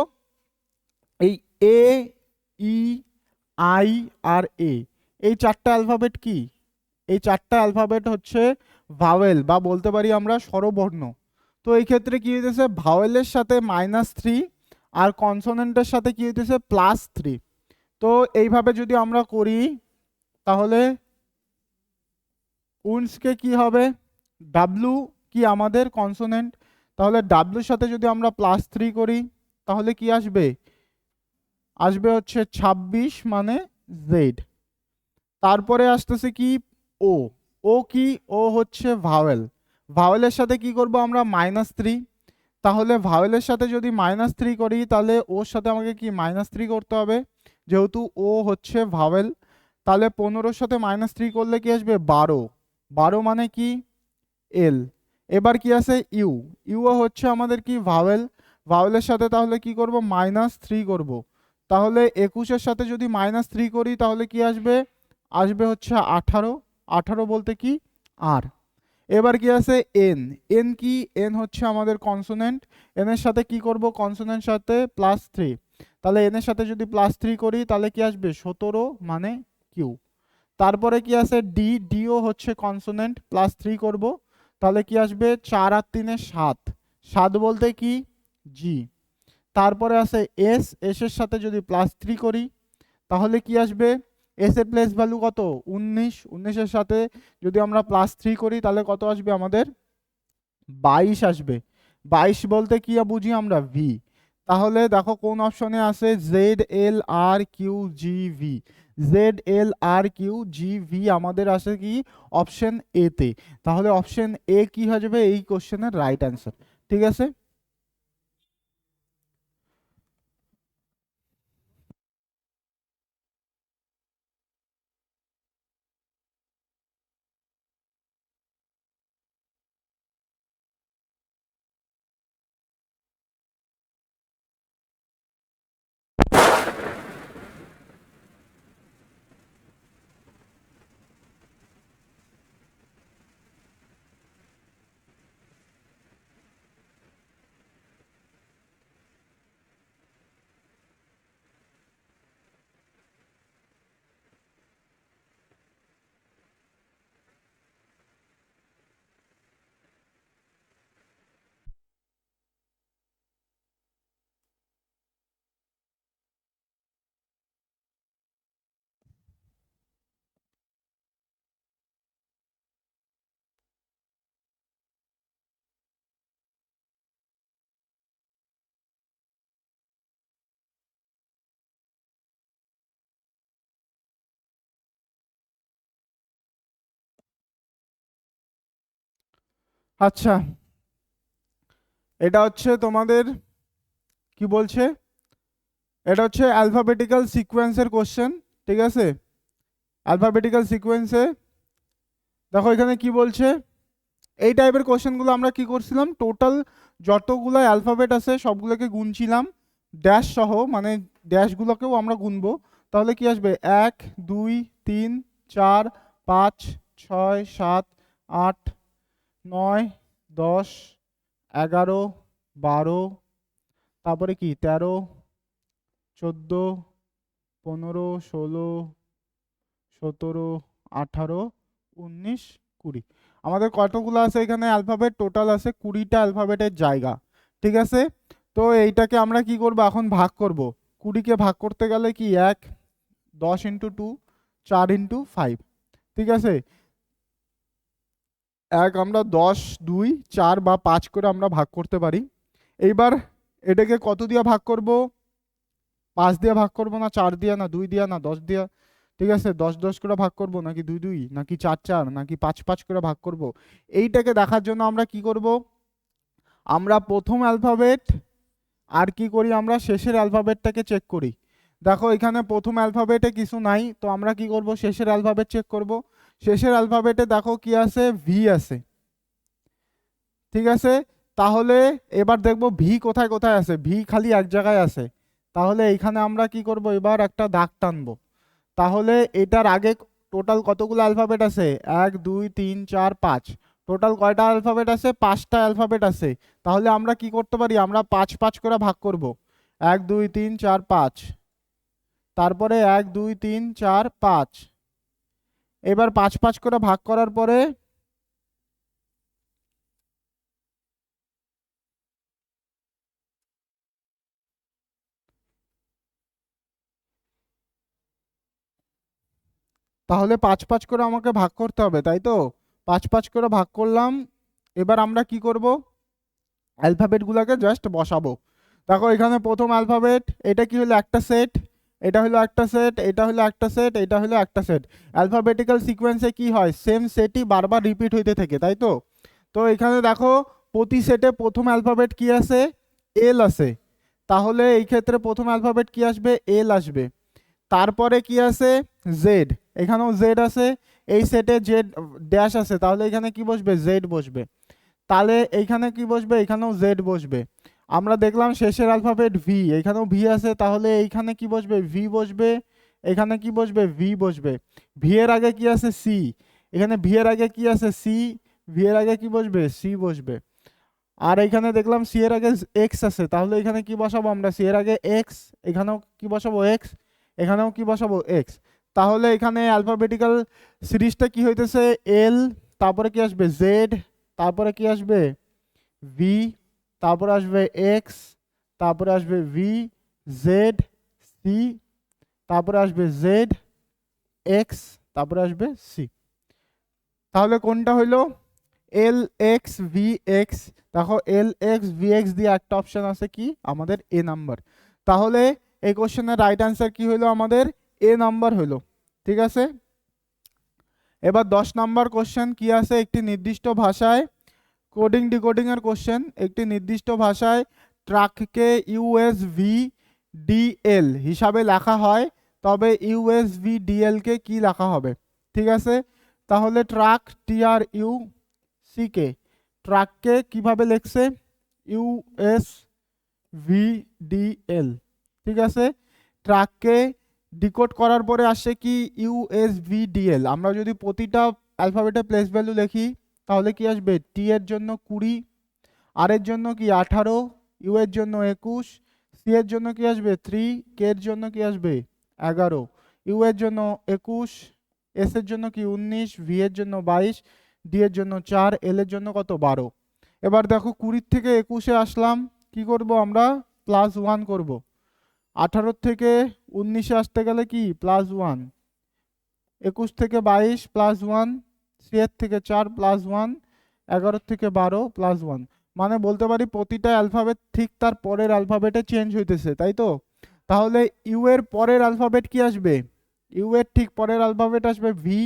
Speaker 1: এই এ ই আই আর এ, এই চারটা অ্যালফাবেট কি, এই চারটা অ্যালফাবেট হচ্ছে ভাওয়েল বা বলতে পারি আমরা স্বরবর্ণ। তো এই ক্ষেত্রে কি হইতেছে, ভাওয়েলের সাথে -3 আর কনসোনেন্টের সাথে কি হইতেছে +3। তো এইভাবে যদি আমরা করি তাহলে উন্সকে কি হবে, ডাব্লু কি আমাদের কনসোনেন্ট, তাহলে ডাব্লুর সাথে যদি আমরা +3 করি তাহলে কি আসবে, আসবে হচ্ছে 26 মানে জেড। তারপরে আসতেছে কি ও, ও কি, ও হচ্ছে ভাওয়েল, ভাওয়েলের সাথে কি করব আমরা -3। তাহলে ভাওয়েলের সাথে যদি -3 করি তাহলে ওর সাথে আমাকে কি -3 করতে হবে, যেহেতু ও হচ্ছে ভাওয়েল। তাহলে 15-র সাথে -3 করলে কি আসবে 12, 12 মানে কি এল। এবার কি আছে ইউ, ইউ হচ্ছে আমাদের কি ভাওয়েল, ভাওয়েলের সাথে তাহলে কি করব -3 করব। তাহলে 21-এর সাথে যদি -3 করি তাহলে কি আসবে? আসবে হচ্ছে 18। 18 বলতে কি? আর এবার কি আছে? এন। এন কি? এন হচ্ছে আমাদের কনসোনেন্ট। এন এর সাথে কি করব? কনসোনেন্ট সাথে +3। তাহলে এন এর সাথে যদি +3 করি তাহলে কি আসবে? 17 মানে কিউ। তারপরে কি আছে? ডি। ডিও হচ্ছে কনসোনেন্ট, +3 করব তাহলে কি আসবে? 4 আর 3 এ 7। 7 বলতে কি? জি। তারপরে আছে এস। এস এর সাথে যদি +3 করি তাহলে কি আসবে? এস এর প্লেস ভ্যালু কত? 19। 19 এর সাথে যদি আমরা +3 করি তাহলে কত আসবে আমাদের? 22 আসবে। 22 বলতে কি বুঝি আমরা? ভি। তাহলে দেখো কোন অপশনে আছে? Z L R Q G V. Z L R Q G V আমাদের আছে কি? অপশন এ তে। তাহলে অপশন এ কি হয়ে যাবে এই কোশ্চেনের রাইট অ্যান্সার। ঠিক আছে? আচ্ছা, এটা হচ্ছে তোমাদের কি বলছে? এটা হচ্ছে অ্যালফাবেটিক্যাল সিকোয়েন্সের কোশ্চেন। ঠিক আছে? অ্যালফাবেটিক্যাল সিকোয়েন্সে দেখো এখানে কি বলছে? এই টাইপের কোশ্চেনগুলো আমরা কি করছিলাম? টোটাল যতগুলো অ্যালফাবেট আছে সবগুলোকে গুনছিলাম ড্যাশ সহ, মানে ড্যাশগুলোকেও আমরা গুনবো। তাহলে কি আসবে? 1 2 3 4 5 6 7 8 9 10 11 12, তারপরে কি 13 14 15 16 17 18 19 20। আমাদের কতগুলো আছে এখানে অ্যালফাবেট? টোটাল আছে 20টা অ্যালফাবেটের জায়গা। ঠিক আছে? তো এইটাকে আমরা কি করব? এখন ভাগ করব। 20কে ভাগ করতে গেলে কি 1 10 ইন্টু 2 4 ইন্টু 5। ঠিক আছে? এক আমরা 10 2 4 বা 5 করে আমরা ভাগ করতে পারি। এইবার এটাকে কত দিয়ে ভাগ করব? 5 দিয়ে ভাগ করব না 4 দিয়ে না 2 দিয়ে না 10 দিয়ে? ঠিক আছে? 10 10 করে ভাগ করব নাকি 2 2 নাকি 4 4 নাকি 5 5 করে ভাগ করব? এইটাকে দেখার জন্য আমরা কি করব? আমরা প্রথম অ্যালফাবেট আর কি করি? আমরা শেষের অ্যালফাবেটটাকে চেক করি। দেখো এখানে প্রথম অ্যালফাবেটে কিছু নাই, তো আমরা কি করব? শেষের অ্যালফাবেট চেক করব। শেষের অ্যালফাবেটে দেখো কি আছে? ভি আছে। ঠিক আছে? তাহলে এবার দেখব ভি কোথায় কোথায় আছে। ভি খালি এক জায়গায় আছে। তাহলে এইখানে আমরা কি করব? এবার একটা দাগ টানবো। তাহলে এটার আগে টোটাল কতগুলো অ্যালফাবেট আছে? 1 2 3 4 5। টোটাল কয়টা অ্যালফাবেট আছে? 5টা অ্যালফাবেট আছে। তাহলে আমরা কি করতে পারি? আমরা 5 5 করে ভাগ করব। 1 2 3 4 5, তারপরে 1 2 3 4 5। এবার 5 5 করে ভাগ করার পরে তাহলে 5 5 করে আমাকে ভাগ করতে হবে, তাই তো? 5 5 করে ভাগ করলাম। এবার আমরা কি করব? অ্যালফাবেটগুলোকে জাস্ট বসাবো। দেখো এখানে প্রথম অ্যালফাবেট, এটা কি হলো? একটা সেট। এটা হলো একটা সেট, এটা হলো একটা সেট, এটা হলো একটা সেট। অ্যালফাবেটিক্যাল সিকোয়েন্সে কি হয়? সেম সেটই বারবার রিপিট হইতে থাকে, তাই তো? তো এখানে দেখো প্রতি সেটে প্রথম অ্যালফাবেট কি আছে? এল আছে। তাহলে এই ক্ষেত্রে প্রথম অ্যালফাবেট কি আসবে? এল আসবে। তারপরে কি আছে? জেড। এখানেও জেড আছে। এই সেটে জেড ড্যাশ আছে, তাহলে এখানে কি বসবে? জেড বসবে। তাহলে এইখানে কি বসবে? এখানেও জেড বসবে। আমরা দেখলাম শেষের অ্যালফাবেট ভি, এখানেও ভি আছে, তাহলে এইখানে কি বসবে? ভি বসবে। এখানে কি বসবে? ভি বসবে। ভি এর আগে কি আছে? সি। এখানে ভি এর আগে কি আছে? সি। ভি এর আগে কি বসবে? সি বসবে। আর এখানে দেখলাম সি এর আগে এক্স আছে, তাহলে এখানে কি বসাবো আমরা? সি এর আগে এক্স, এখানেও কি বসাবো? এক্স, এখানেও কি বসাবো? এক্স। তাহলে এখানে অ্যালফাবেটিক্যাল সিরিজটা কি হইতেছে? এল, তারপরে কি আসবে? জেড, তারপরে কি আসবে? ভি, তারপরে আসবে এক্স, তারপরে আসবে ভি, জেড, সি, তারপরে আসবে জেড, এক্স, তারপরে আসবে সি। তাহলে কোনটা হইলো? L X V x. দেখো এল এক্স ভি এক্স দিয়ে একটা অপশন আছে কি আমাদের? এ নাম্বার। তাহলে এই কোশ্চেনের রাইট অ্যান্সার কি হইলো? আমাদের এ নাম্বার হইলো। ঠিক আছে, এবার 10 নাম্বার কোশ্চেন কি আছে? একটি নির্দিষ্ট ভাষায় কোডিং ডিকোডিং এর কোশ্চেন। একটি নির্দিষ্ট ভাষায় ট্রাককে ইউএসভি ডিএল হিসাবে লেখা হয়, তবে ইউএসভি ডিএল কে কি লেখা হবে? ঠিক আছে, তাহলে truck TR you C K, ট্রাককে কিভাবে লিখছে? ইউএসভি ডিএল। ঠিক আছে, ট্রাককে ডিকোড করার পরে আসে কি? ইউএসভি ডিএল। আমরা যদি প্রতিটা অ্যালফাবেটে প্লেস ভ্যালু লিখি তাহলে কি আসবে? টি এর জন্য 20, আর এর জন্য কি 18, ইউ এর জন্য 21, সি এর জন্য কি আসবে? 3, কে এর জন্য কি আসবে? 11, ইউ এর জন্য 21, এস এর জন্য কি? 19, ভি এর জন্য 22, ডি এর জন্য 4, এল এর জন্য কত? 12। এবার দেখো 20 থেকে 21-এ আসলাম, কি করব আমরা? +1 করব। 18 থেকে 19-এ আসতে গেলে কি? +1। 21 থেকে 22 +1, সি এর থেকে 4 +1, 11 থেকে 12 +1। মানে বলতে পারি প্রতিটা অ্যালফাবেট ঠিক তার পরের অ্যালফাবেটে চেঞ্জ হইতেছে, তাই তো? তাহলে ইউ এর পরের অ্যালফাবেট কি আসবে? ইউ এর ঠিক পরের অ্যালফাবেট আসবে ভি।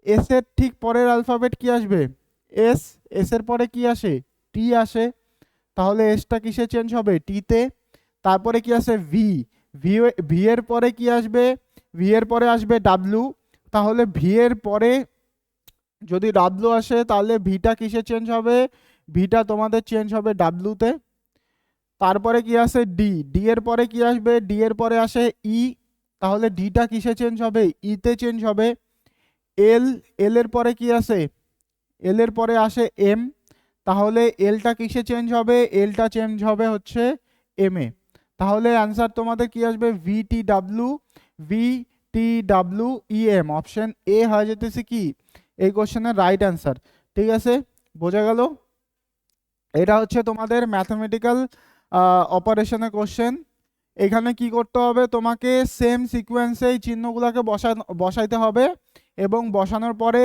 Speaker 1: এস এর ঠিক পরের অ্যালফাবেট কি আসবে? এস। এস এর পরে কি আসে? টি আসে। তাহলে এসটা কিসে চেঞ্জ হবে? টিতে। তারপরে কি আসে? ভি। ভি, ভি এর পরে কি আসবে? ভি এর পরে আসবে ডাব্লিউ। তাহলে ভি এর পরে যদি ডাব্লিউ আসে তাহলে ভিটা কিসে চেঞ্জ হবে? ভিটা তোমাদের চেঞ্জ হবে ডাব্লিউতে। তারপরে কি আসে? ডি। ডি এর পরে কি আসবে? ডি এর পরে আসে ই। তাহলে ডিটা কিসে চেঞ্জ হবে? ইতে চেঞ্জ হবে। এল। এল এর পরে কি আসে? এল এর পরে আসে এম। তাহলে এলটা কিসে চেঞ্জ হবে? এলটা চেঞ্জ হবে হচ্ছে এম এ। তাহলে অ্যান্সার তোমাদের কি আসবে? V T W, V T W E M. Option A হয়ে যেতেছে কি এই কোশ্চেনের রাইট অ্যান্সার। ঠিক আছে, বোঝা গেল? এটা হচ্ছে তোমাদের ম্যাথমেটিক্যাল অপারেশনের কোশ্চেন। এখানে কি করতে হবে? তোমাকে সেম সিকোয়েন্সে এই চিহ্নগুলোকে বসাইতে হবে এবং বসানোর পরে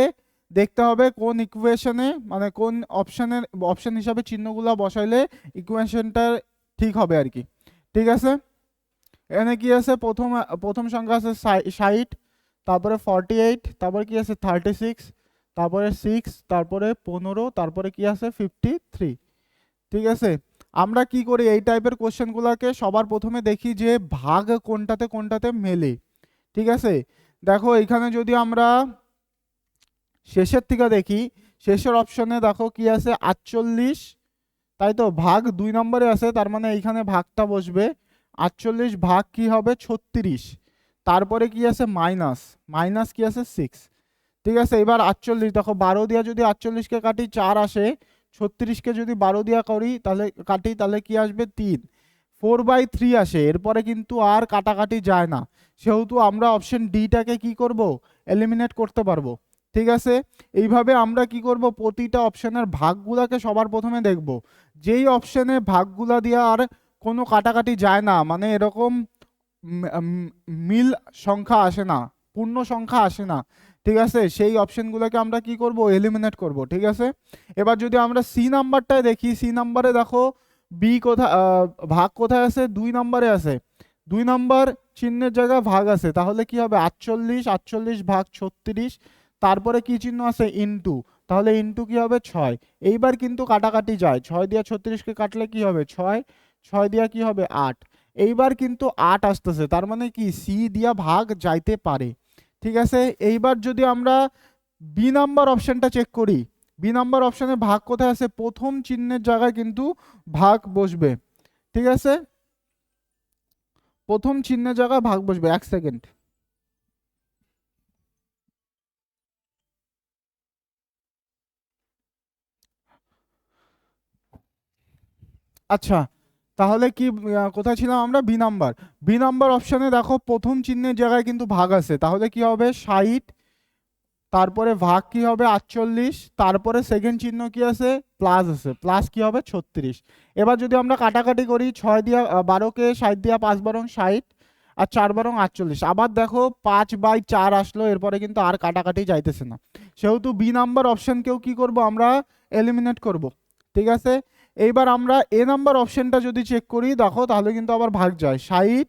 Speaker 1: দেখতে হবে কোন ইকুয়েশনে, মানে কোন অপশন হিসাবে চিহ্নগুলো বসাইলে ইকুয়েশনটা ঠিক হবে আর কি। ঠিক আছে, এখানে কি আছে? প্রথম সংখ্যা আছে 60, তারপরে 48, তারপরে কি আছে? 36, তারপরে 6, তারপরে 15, তারপরে কি আছে? 53। ঠিক আছে, আমরা কি করি এই টাইপের কোশ্চেনগুলোকে? সবার প্রথমে দেখি যে ভাগ কোনটাতে কোনটাতে মেলে। ঠিক আছে, দেখো এখানে যদি আমরা শেষের থেকে দেখি, শেষের অপশনে দেখো কি আছে? 48, তাই তো? ভাগ 2 নম্বরে আছে, তার মানে এইখানে ভাগটা বসবে। 48 ভাগ কি হবে? 36। তারপরে কি আছে? মাইনাস। মাইনাস কি আছে? 6। ঠিক আছে, এবার 48 দেখো 12 দিয়া যদি 48-কে কাটি 4 আসে, 36-কে যদি 12 দিয়া করি তাহলে কাটি তাহলে কি আসবে? 3। 4/3 আসে, এরপরে কিন্তু আর কাটাকাটি যায় না, সেহেতু আমরা অপশন ডিটাকে কি করব? এলিমিনেট করতে পারবো। ঠিক আছে, এইভাবে আমরা কি করব? প্রতিটা অপশনের ভাগগুলাকে সবার প্রথমে দেখব। যেই অপশনে ভাগগুলা দিয়ে আর কোনো কাটাকাটি যায় না, মানে এরকম মিল সংখ্যা আসে না, পূর্ণ সংখ্যা আসে না, ঠিক আছে, সেই অপশনগুলোকে আমরা কি করব? এলিমিনেট করব। ঠিক আছে, এবার যদি আমরা সি নাম্বারটায় দেখি, সি নাম্বারে দেখো বি কোথায়, ভাগ কোথায় আছে? 2 নম্বরে আছে। 2 নম্বর চিহ্নের জায়গায় ভাগ আছে, তাহলে কি হবে? 48, 48 ভাগ 36, তারপরে কি চিহ্ন আছে? ইনটু। তাহলে ইনটু কি হবে? 6। এইবার কিন্তু কাটাকাটি যায়, 6 দিয়ে 36-কে কাটলে কি হবে? 6। 6 দিয়া কি হবে? 8। এইবার কিন্তু 8 আসতেছে, তার মানে কি সি দিয়া ভাগ যাইতে পারে। ঠিক আছে, এইবার যদি আমরা বি নাম্বার অপশনটা চেক করি, বি নাম্বার অপশনে ভাগ কোথায় আছে? প্রথম চিহ্নের জায়গায় কিন্তু ভাগ বসবে। ঠিক আছে, প্রথম চিহ্নের জায়গায় ভাগ বসবে, 1 সেকেন্ড। আচ্ছা, তাহলে কি কোথায় ছিলাম আমরা? B number. বি নাম্বার অপশনে দেখো প্রথম চিহ্নের জায়গায় কিন্তু ভাগ আছে, তাহলে কি হবে 60, তারপরে ভাগ কি হবে 48, তারপরে সেকেন্ড চিহ্ন কি আছে প্লাস আছে, প্লাস কি হবে 36। এবার যদি আমরা কাটাকাটি করি 6 দিয়া 12কে 60 দিয়া 5 বারং 60 আর 4 বারং 48, আবার দেখো 5/4 আসলো, এরপরে কিন্তু আর কাটাকাটি যাইতেছে না, সেহেতু বি নাম্বার অপশনকেও কি করব আমরা এলিমিনেট করব। ঠিক আছে, এইবার আমরা এ নাম্বার অপশনটা যদি চেক করি দেখো, তাহলে কিন্তু আবার ভাগ যায় 60,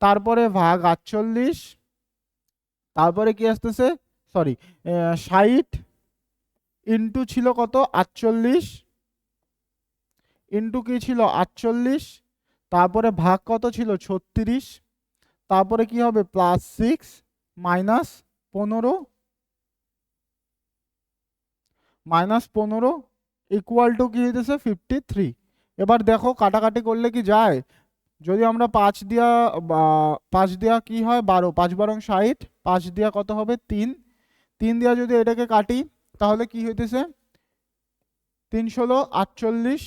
Speaker 1: তারপরে ভাগ 48, তারপরে কি আসতেছে, সরি 60 ইন্টু ছিল কত 48, ইন্টু কি ছিল 48, তারপরে ভাগ কত ছিল 36, তারপরে কি হবে +6 -15, -15 ইকুয়াল টু কি হইতেছে 53। এবার দেখো কাটাকাটি করলে কি যায়, যদি আমরা 5 দিয়া কি হয় 12, 5 বারং 60, 5 দিয়া কত হবে 3, 3 দিয়া যদি এটাকে কাটি তাহলে কি হইতেছে 3 ষোলো 48,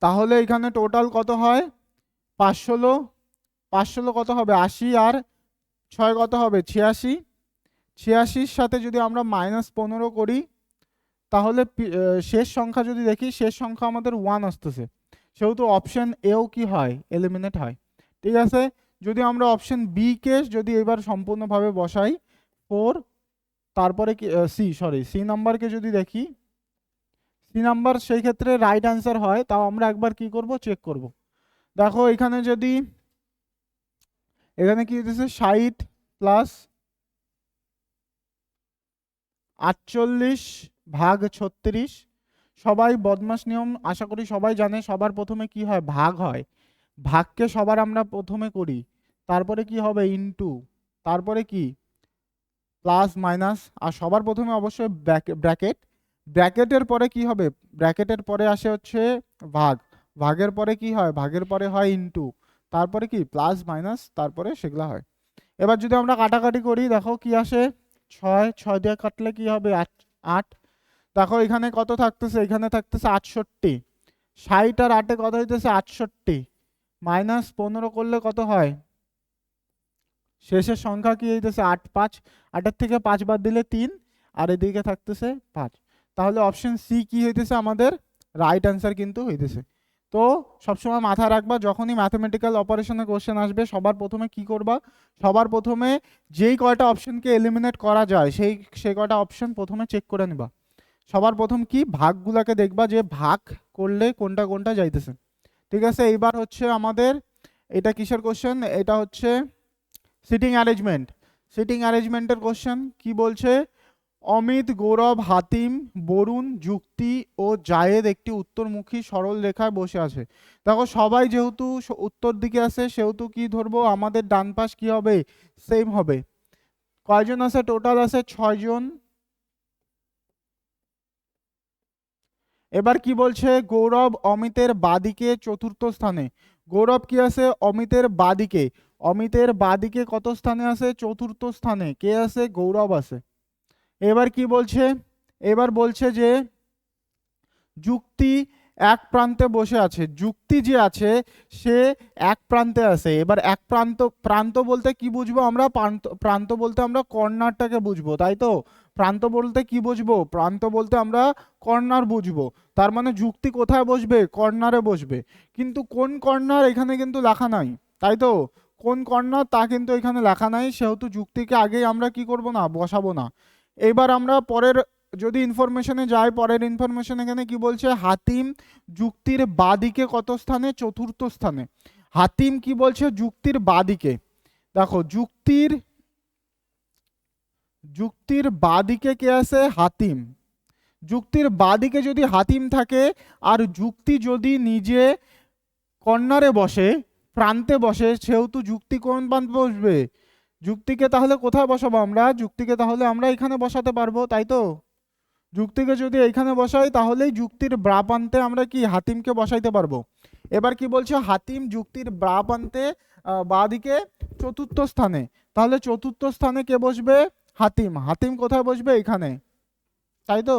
Speaker 1: তাহলে এখানে টোটাল কত হয় 5 ষোলো, 5 ষোলো কত হবে 80, আর 6 কত হবে 86, 86 সাথে যদি আমরা -15 করি তাহলে শেষ সংখ্যা যদি দেখি, শেষ সংখ্যা আমাদের 1 আসতেছে, সেহেতু অপশন এও কি হয় এলিমিনেট হয়। ঠিক আছে, যদি আমরা অপশন বি কে যদি এবার সম্পূর্ণভাবে বসাই 4, তারপরে কি সি নাম্বারকে যদি দেখি, সি নাম্বার সেই ক্ষেত্রে রাইট অ্যান্সার হয়, তাও আমরা একবার কি করব চেক করব। দেখো এখানে যদি, এখানে কি দিতেছে 60 প্লাস 48 ভাগ 36, সবাই বদমাস নিয়ম আশা করি সবাই জানে, সবার প্রথমে কি হয় ভাগ হয়, ভাগকে সবার আমরা প্রথমে করি, তারপরে কি হবে ইনটু, তারপরে কি প্লাস মাইনাস, আর সবার প্রথমে অবশ্যই ব্র্যাকেট, ব্র্যাকেটের পরে কি হবে, ব্র্যাকেটের পরে আসে হচ্ছে ভাগ, ভাগের পরে কি হয়, ভাগের পরে হয় ইনটু, তারপরে কি প্লাস মাইনাস, তারপরে সেগুলা হয়। এবার যদি আমরা কাটাকাটি করি দেখো কি আসে 6, 6 দিয়ে কাটলে কি হবে 8, দেখো এখানে কত থাকতেছে, এখানে থাকতেছে 68, 60 আর 8-এ কত হইতেছে 68, -15 করলে কত হয়, শেষের সংখ্যা কি হইতেছে 8, 5, 8-এর থেকে 5 বাদ দিলে 3, আর এদিকে থাকতেছে 5, তাহলে অপশন সি কি হইতেছে আমাদের রাইট অ্যান্সার কিন্তু হইতেছে। তো সবসময় মাথায় রাখবা, যখনই ম্যাথমেটিক্যাল অপারেশনের কোশ্চেন আসবে সবার প্রথমে কি করবা, সবার প্রথমে যেই কয়টা অপশনকে এলিমিনেট করা যায় সেই কয়টা অপশন প্রথমে চেক করে নিবা। সবার প্রথম কি ভাগগুলাকে দেখবা যে ভাগ করলে কোনটা কোনটা যাইতেছে। ঠিক আছে, এইবার হচ্ছে আমাদের এটা কিসের কোশ্চেন, এটা হচ্ছে সিটিং অ্যারেঞ্জমেন্ট। সিটিং অ্যারেঞ্জমেন্টের কোশ্চেন কি বলছে, অমিত, গৌরব, হাতিম, বরুণ, যুক্তি ও জায়েদ একটি উত্তরমুখী সরল রেখায় বসে আছে। দেখো সবাই যেহেতু উত্তর দিকে আছে সেহেতু কি ধরবো, আমাদের ডান পাশ কি হবে সেম হবে। কয়জন আছে, টোটাল আছে 6 জন। এবার কি বলছে, গৌরব অমিতের বাদিকে চতুর্থ স্থানে, গৌরব কি আছে অমিতের বাদিকে, অমিতের বাদিকে কত স্থানে আছে চতুর্থ স্থানে, কে আছে গৌরব আছে। এবার কি বলছে, এবার বলছে যে যুক্তি এক প্রান্তে বসে আছে, যুক্তি যে আছে সে এক প্রান্তে আছে। এবার এক প্রান্ত, প্রান্ত বলতে কি বুঝবো আমরা, প্রান্ত প্রান্ত বলতে আমরা কর্নারটাকে বুঝবো, তাই তো। প্রান্ত বলতে কি বুঝবো, প্রান্ত বলতে আমরা কর্নার বুঝবো, তার মানে যুক্তি কোথায় বসবে কর্নারে বসবে, কিন্তু কোন কর্নার এখানে কিন্তু লেখা নাই, তাই তো। কোন কর্নার তা কিন্তু এখানে লেখা নাই, সেহেতু যুক্তিকে আগেই আমরা কি করব না, বসাবো না। এবার আমরা পরের যদি ইনফরমেশনে যাই, পরের ইনফরমেশন এখানে কি বলছে, হাতিম যুক্তির বাদিকে কত স্থানে চতুর্থ স্থানে। হাতিম কি বলছে যুক্তির বাদিকে, দেখো যুক্তির যুক্তির বাদিকে কে আছে হাতিম, যুক্তির বাদিকে যদি হাতিম থাকে আর যুক্তি যদি নিজে কর্নারে বসে প্রান্তে বসে, সেহেতু যুক্তি কোন প্রান্তে বসবে, যুক্তিকে তাহলে কোথায় বসাবো আমরা, যুক্তিকে তাহলে আমরা এখানে বসাতে পারবো, তাই তো। যুক্তিকে যদি এইখানে বসাই তাহলেই যুক্তির ব্রা প্রান্তে আমরা কি হাতিমকে বসাইতে পারবো। এবার কি বলছে, হাতিম যুক্তির ব্রা প্রান্তে বাঁ দিকে চতুর্থ স্থানে, তাহলে চতুর্থ স্থানে কে বসবে, হাতিম। হাতিম কোথায় বসবে, এখানে, তাই তো,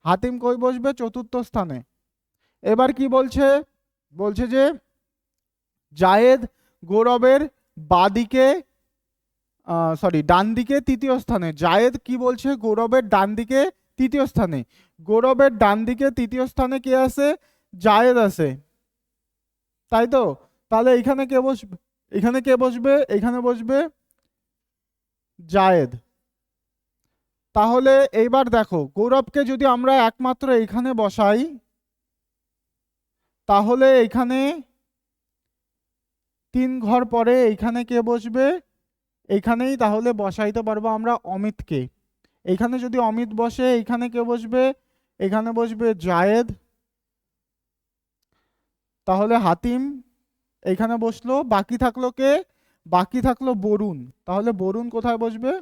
Speaker 1: হাতিম কই বসবে, চতুর্থ স্থানে। এবার কি বলছে, বলছে যে জায়েদ গৌরবের বাদিকে সরি ডান দিকে তৃতীয় স্থানে। জায়েদ কি বলছে, গৌরবের ডান দিকে তৃতীয় স্থানে। গৌরবের ডান দিকে তৃতীয় স্থানে কে আছে, জায়েদ আছে, তাই তো। তাহলে এখানে কে বসবে, এখানে কে বসবে, এখানে বসবে জায়েদ। তাহলে এইবার দেখো, গৌরবকে যদি আমরা একমাত্র এখানে বসাই, তাহলে এখানে 3 ঘর পরে এইখানে কে বসবে, এইখানেই তাহলে বসাইতে পারবো আমরা অমিতকে। এইখানে যদি অমিত বসে, এইখানে কে বসবে, এখানে বসবে জায়েদ। তাহলে হাতিম এইখানে বসলো, বাকি থাকলো কে, বাকি থাকলো বরুণ। তাহলে বরুণ কোথায় বসবে,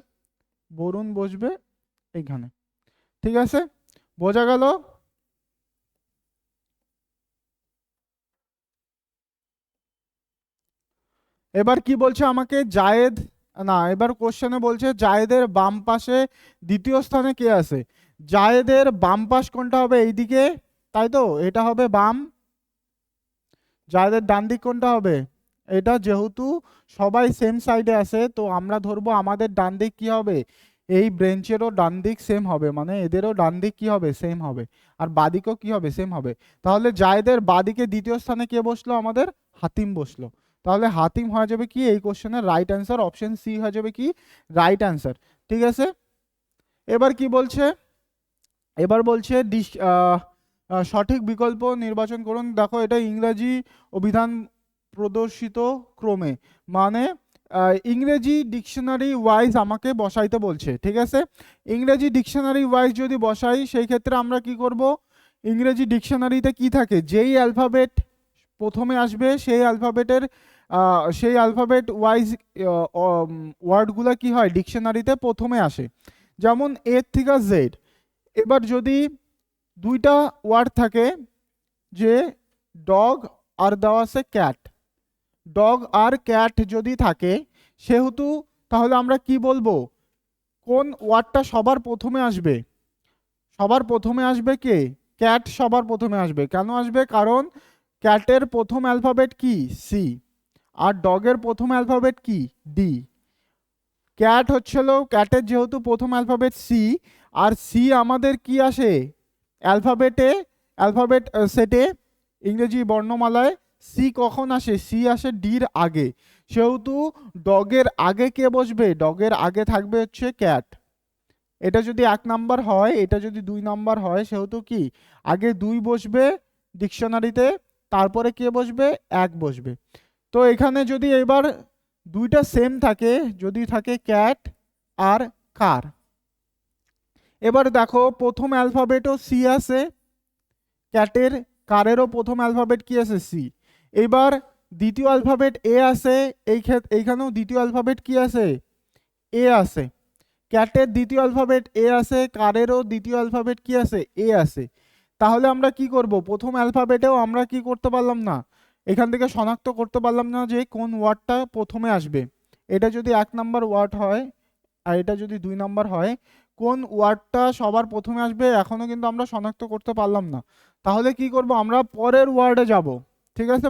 Speaker 1: বরুণ বসবে এইখানে। ঠিক আছে, বোঝা গেল। এবার কি বলছে আমাকে, জায়েদ না, এবার কোশ্চেনে বলছে জায়েদের বাম পাশে দ্বিতীয় স্থানে কে আছে। জায়েদের বাম পাশ কোনটা হবে, এইদিকে, তাই তো, এটা হবে বাম। জায়েদের ডান দিক কোনটা হবে, এটা। যেহেতু সবাই সেম সাইডে আছে, তো আমরা ধরবো আমাদের ডান দিক কি হবে, এই ব্রেঞ্চেরও ডান দিক সেম হবে, মানে এদেরও ডান দিক কি হবে, সেম হবে। আর বাদিকেও কি হবে, সেম হবে। তাহলে জায়েদের বাদিকে দ্বিতীয় স্থানে কে বসলো, আমাদের হাতিম বসলো। তাহলে হাতিম হয়ে যাবে কি এই কোশ্চেনের রাইট অ্যান্সার, অপশন সি হয়ে যাবে কি রাইট অ্যান্সার। ঠিক আছে, এবার কি বলছে, এবার বলছে সঠিক বিকল্প নির্বাচন করুন। দেখো এটা ইংরেজি অভিধান প্রদর্শিত ক্রমে, মানে ইংরেজি ডিকশনারি ওয়াইজ আমাকে বসাইতে বলছে। ঠিক আছে, ইংরেজি ডিকশনারি ওয়াইজ যদি বসাই, সেই ক্ষেত্রে আমরা কি করব, ইংরেজি ডিকশনারিতে কি থাকে, যেই অ্যালফাবেট প্রথমে আসবে সেই অ্যালফাবেট ওয়াইজ ওয়ার্ডগুলো কি হয়, ডিকশনারিতে প্রথমে আসে। যেমন এ থেকে জেড। এবার যদি দুইটা ওয়ার্ড থাকে, যে ডগ আর দেওয়া আছে ক্যাট, ডগ আর ক্যাট যদি থাকে, সেহেতু তাহলে আমরা কি বলবো, কোন ওয়ার্ডটা সবার প্রথমে আসবে, সবার প্রথমে আসবে কে, ক্যাট সবার প্রথমে আসবে। কেন আসবে, কারণ ক্যাটের প্রথম অ্যালফাবেট কি, সি, আর ডগের প্রথম অ্যালফাবেট কি, ডি। ক্যাট হচ্ছিল, ক্যাটের যেহেতু প্রথম অ্যালফাবেট সি, আর সি আমাদের কি আসে অ্যালফাবেট সেটে, ইংরেজি বর্ণমালায় সি কখন আসে, সি আসে ডির আগে। সেহেতু ডগের আগে কে বসবে, ডগের আগে থাকবে হচ্ছে ক্যাট। এটা যদি 1 নাম্বার হয়, এটা যদি 2 নাম্বার হয়, সেহেতু কি আগে 2 বসবে ডিকশনারিতে, তারপরে কে বসবে, 1 বসবে। তো এখানে যদি এবার দুইটা সেম থাকে, যদি থাকে ক্যাট আর কার, এবার দেখো প্রথম অ্যালফাবেটও সি আছে ক্যাটের, কারেরও প্রথম অ্যালফাবেট কি আছে, সি। এবার দ্বিতীয় অ্যালফাবেট এ আছে, এইখানেও দ্বিতীয় অ্যালফাবেট কি আছে, এ আছে। ক্যাটের দ্বিতীয় অ্যালফাবেট এ আছে, কারেরও দ্বিতীয় অ্যালফাবেট কি আছে, এ আছে। তাহলে আমরা কি করব, প্রথম অ্যালফাবেটেও আমরা কি করতে পারলাম না, এখান থেকে শনাক্ত করতে পারলাম না যে কোন ওয়ার্ডটা প্রথমে আসবে। এটা যদি 1 নাম্বার ওয়ার্ড হয়, আর এটা যদি 2 নাম্বার হয়, কোন ওয়ার্ডটা সবার প্রথমে আসবে এখনো কিন্তু আমরা শনাক্ত করতে পারলাম না। তাহলে কি করব, আমরা পরের ওয়ার্ডে যাব। ঠিক আছে,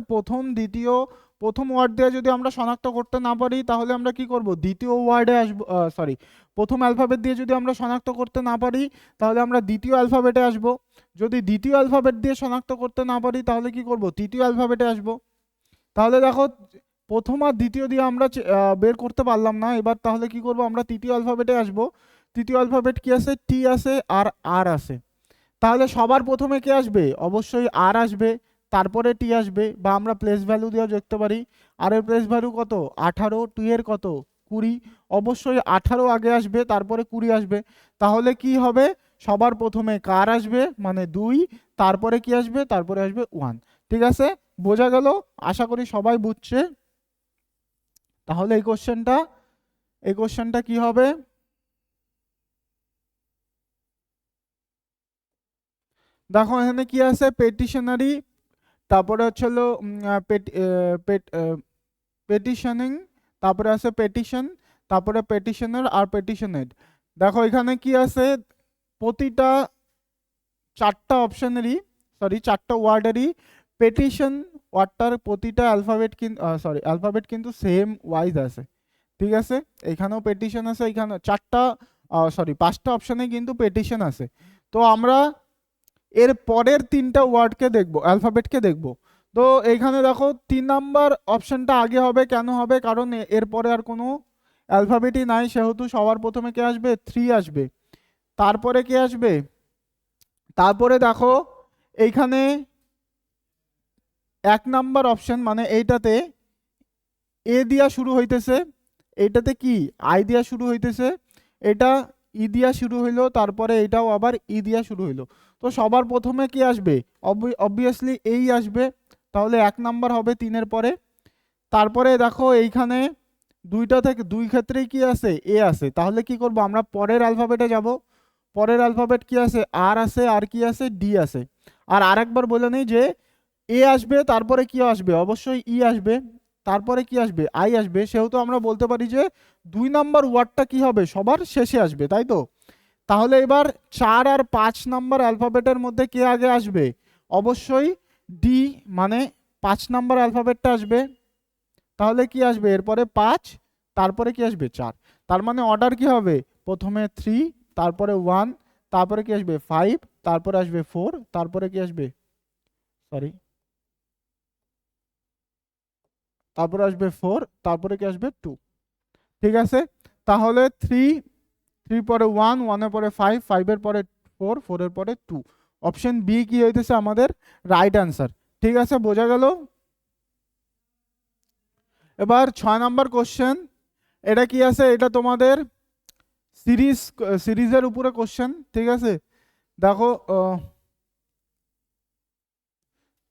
Speaker 1: প্রথম ওয়ার্ড দিয়ে যদি আমরা শনাক্ত করতে না পারি, তাহলে আমরা কি করব, দ্বিতীয় ওয়ার্ডে আসবো, সরি, প্রথম অ্যালফাবেট দিয়ে যদি আমরা শনাক্ত করতে না পারি, তাহলে আমরা দ্বিতীয় অ্যালফাবেটে আসব। যদি দ্বিতীয় অ্যালফাবেট দিয়ে শনাক্ত করতে না পারি, তাহলে কি করব, তৃতীয় অ্যালফাবেটে আসব। তাহলে দেখো, প্রথম আর দ্বিতীয় দিয়ে আমরা বের করতে পারলাম না, এবার তাহলে কি করব, আমরা তৃতীয় অ্যালফাবেটে আসব। তৃতীয় অ্যালফাবেট কি আছে, টি আছে আর আর আছে। তাহলে সবার প্রথমে কে আসবে, অবশ্যই আর আসবে, তারপরে টি আসবে, বা আমরা প্লেস ভ্যালু দিয়ে দেখতে পারি। আর এর প্লেস ভ্যালু কত, 18, টু এর কত, 20, অবশ্যই 18 আগে আসবে, তারপরে 20 আসবে। তাহলে কি হবে, সবার প্রথমে কার আসবে, মানে 2, তারপরে কি আসবে, তারপরে আসবে 1। ঠিক আছে, বোঝা গেল, আশা করি সবাই বুঝছে। তাহলে এই কোশ্চেনটা কি হবে, দেখো এখানে কি আছে, পেটিশনারি, তারপরে হচ্ছে হলো পেটিশনিং, তারপরে আছে পেটিশন, তারপরে পেটিশনার আর পেটিশনেড। দেখো এখানে কি আছে, প্রতিটা চারটা অপশনেরই, সরি চারটা ওয়ার্ডেরই পেটিশন ওয়ার্ডটার প্রতিটা অ্যালফাবেট কিন্তু অ্যালফাবেট কিন্তু সেম ওয়াইজ আছে। ঠিক আছে, এখানেও পেটিশন আছে, এখানে চারটা পাঁচটা অপশনে কিন্তু পেটিশন আছে। তো আমরা এর পরের তিনটা ওয়ার্ডকে দেখবো, অ্যালফাবেটকে দেখবো। তো এইখানে দেখো 3 নাম্বার অপশনটা আগে হবে, কেন হবে, কারণ এরপরে আর কোনো অ্যালফাবেটই নাই, সেহেতু সবার প্রথমে কে আসবে, 3 আসবে। তারপরে কে আসবে, তারপরে দেখো এইখানে 1 নাম্বার অপশন মানে এইটাতে এ দিয়া শুরু হইতেছে, এইটাতে কি আই দিয়া শুরু হইতেছে, এটা ই দিয়া শুরু হইলো, তারপরে এটাও আবার ই দিয়া শুরু হইলো। তো সবার প্রথমে কি আসবে, অবভিয়াসলি এই আসবে, তাহলে 1 নাম্বার হবে 3-এর পরে। তারপরে দেখো এইখানে দুইটা থেকে দুই ক্ষেত্রেই কি আছে, এ আছে, তাহলে কি করব আমরা পরের অ্যালফাবেটে যাব। পরের অ্যালফাবেট কি আছে, আর আছে, আর কি আছে, ডি আছে। আর আরেকবার বলে নেই যে এ আসবে, তারপরে কি আসবে, অবশ্যই ই আসবে, তারপরে কি আসবে, আই আসবে, সেহেতু আমরা বলতে পারি যে 2 নাম্বার ওয়ার্ডটা কি হবে, সবার শেষে আসবে, তাই তো। তাহলে এবার 4 আর 5 নাম্বার অ্যালফাবেটের মধ্যে কে আগে আসবে, অবশ্যই ডি, মানে 5 নাম্বার অ্যালফাবেটটা আসবে। তাহলে কি আসবে এরপরে 5, তারপরে কি আসবে 4। তার মানে অর্ডার কি হবে, প্রথমে 3, তারপরে 1, তারপরে কি আসবে 5, তারপরে আসবে 4, তারপরে কি আসবে, সরি, তারপরে আসবে 4, তারপরে কি আসবে 2। ঠিক আছে, তাহলে 3 পরে 1, 1-এর পরে 5, 5-এর পরে 4, 4-এর পরে 2। অপশন বি কি হইতেছে আমাদের রাইট অ্যান্সার। ঠিক আছে, বোঝা গেল। এবার 6 নাম্বার কোশ্চেন, এটা কি আছে, এটা তোমাদের সিরিজের উপরে কোশ্চেন। ঠিক আছে, দেখো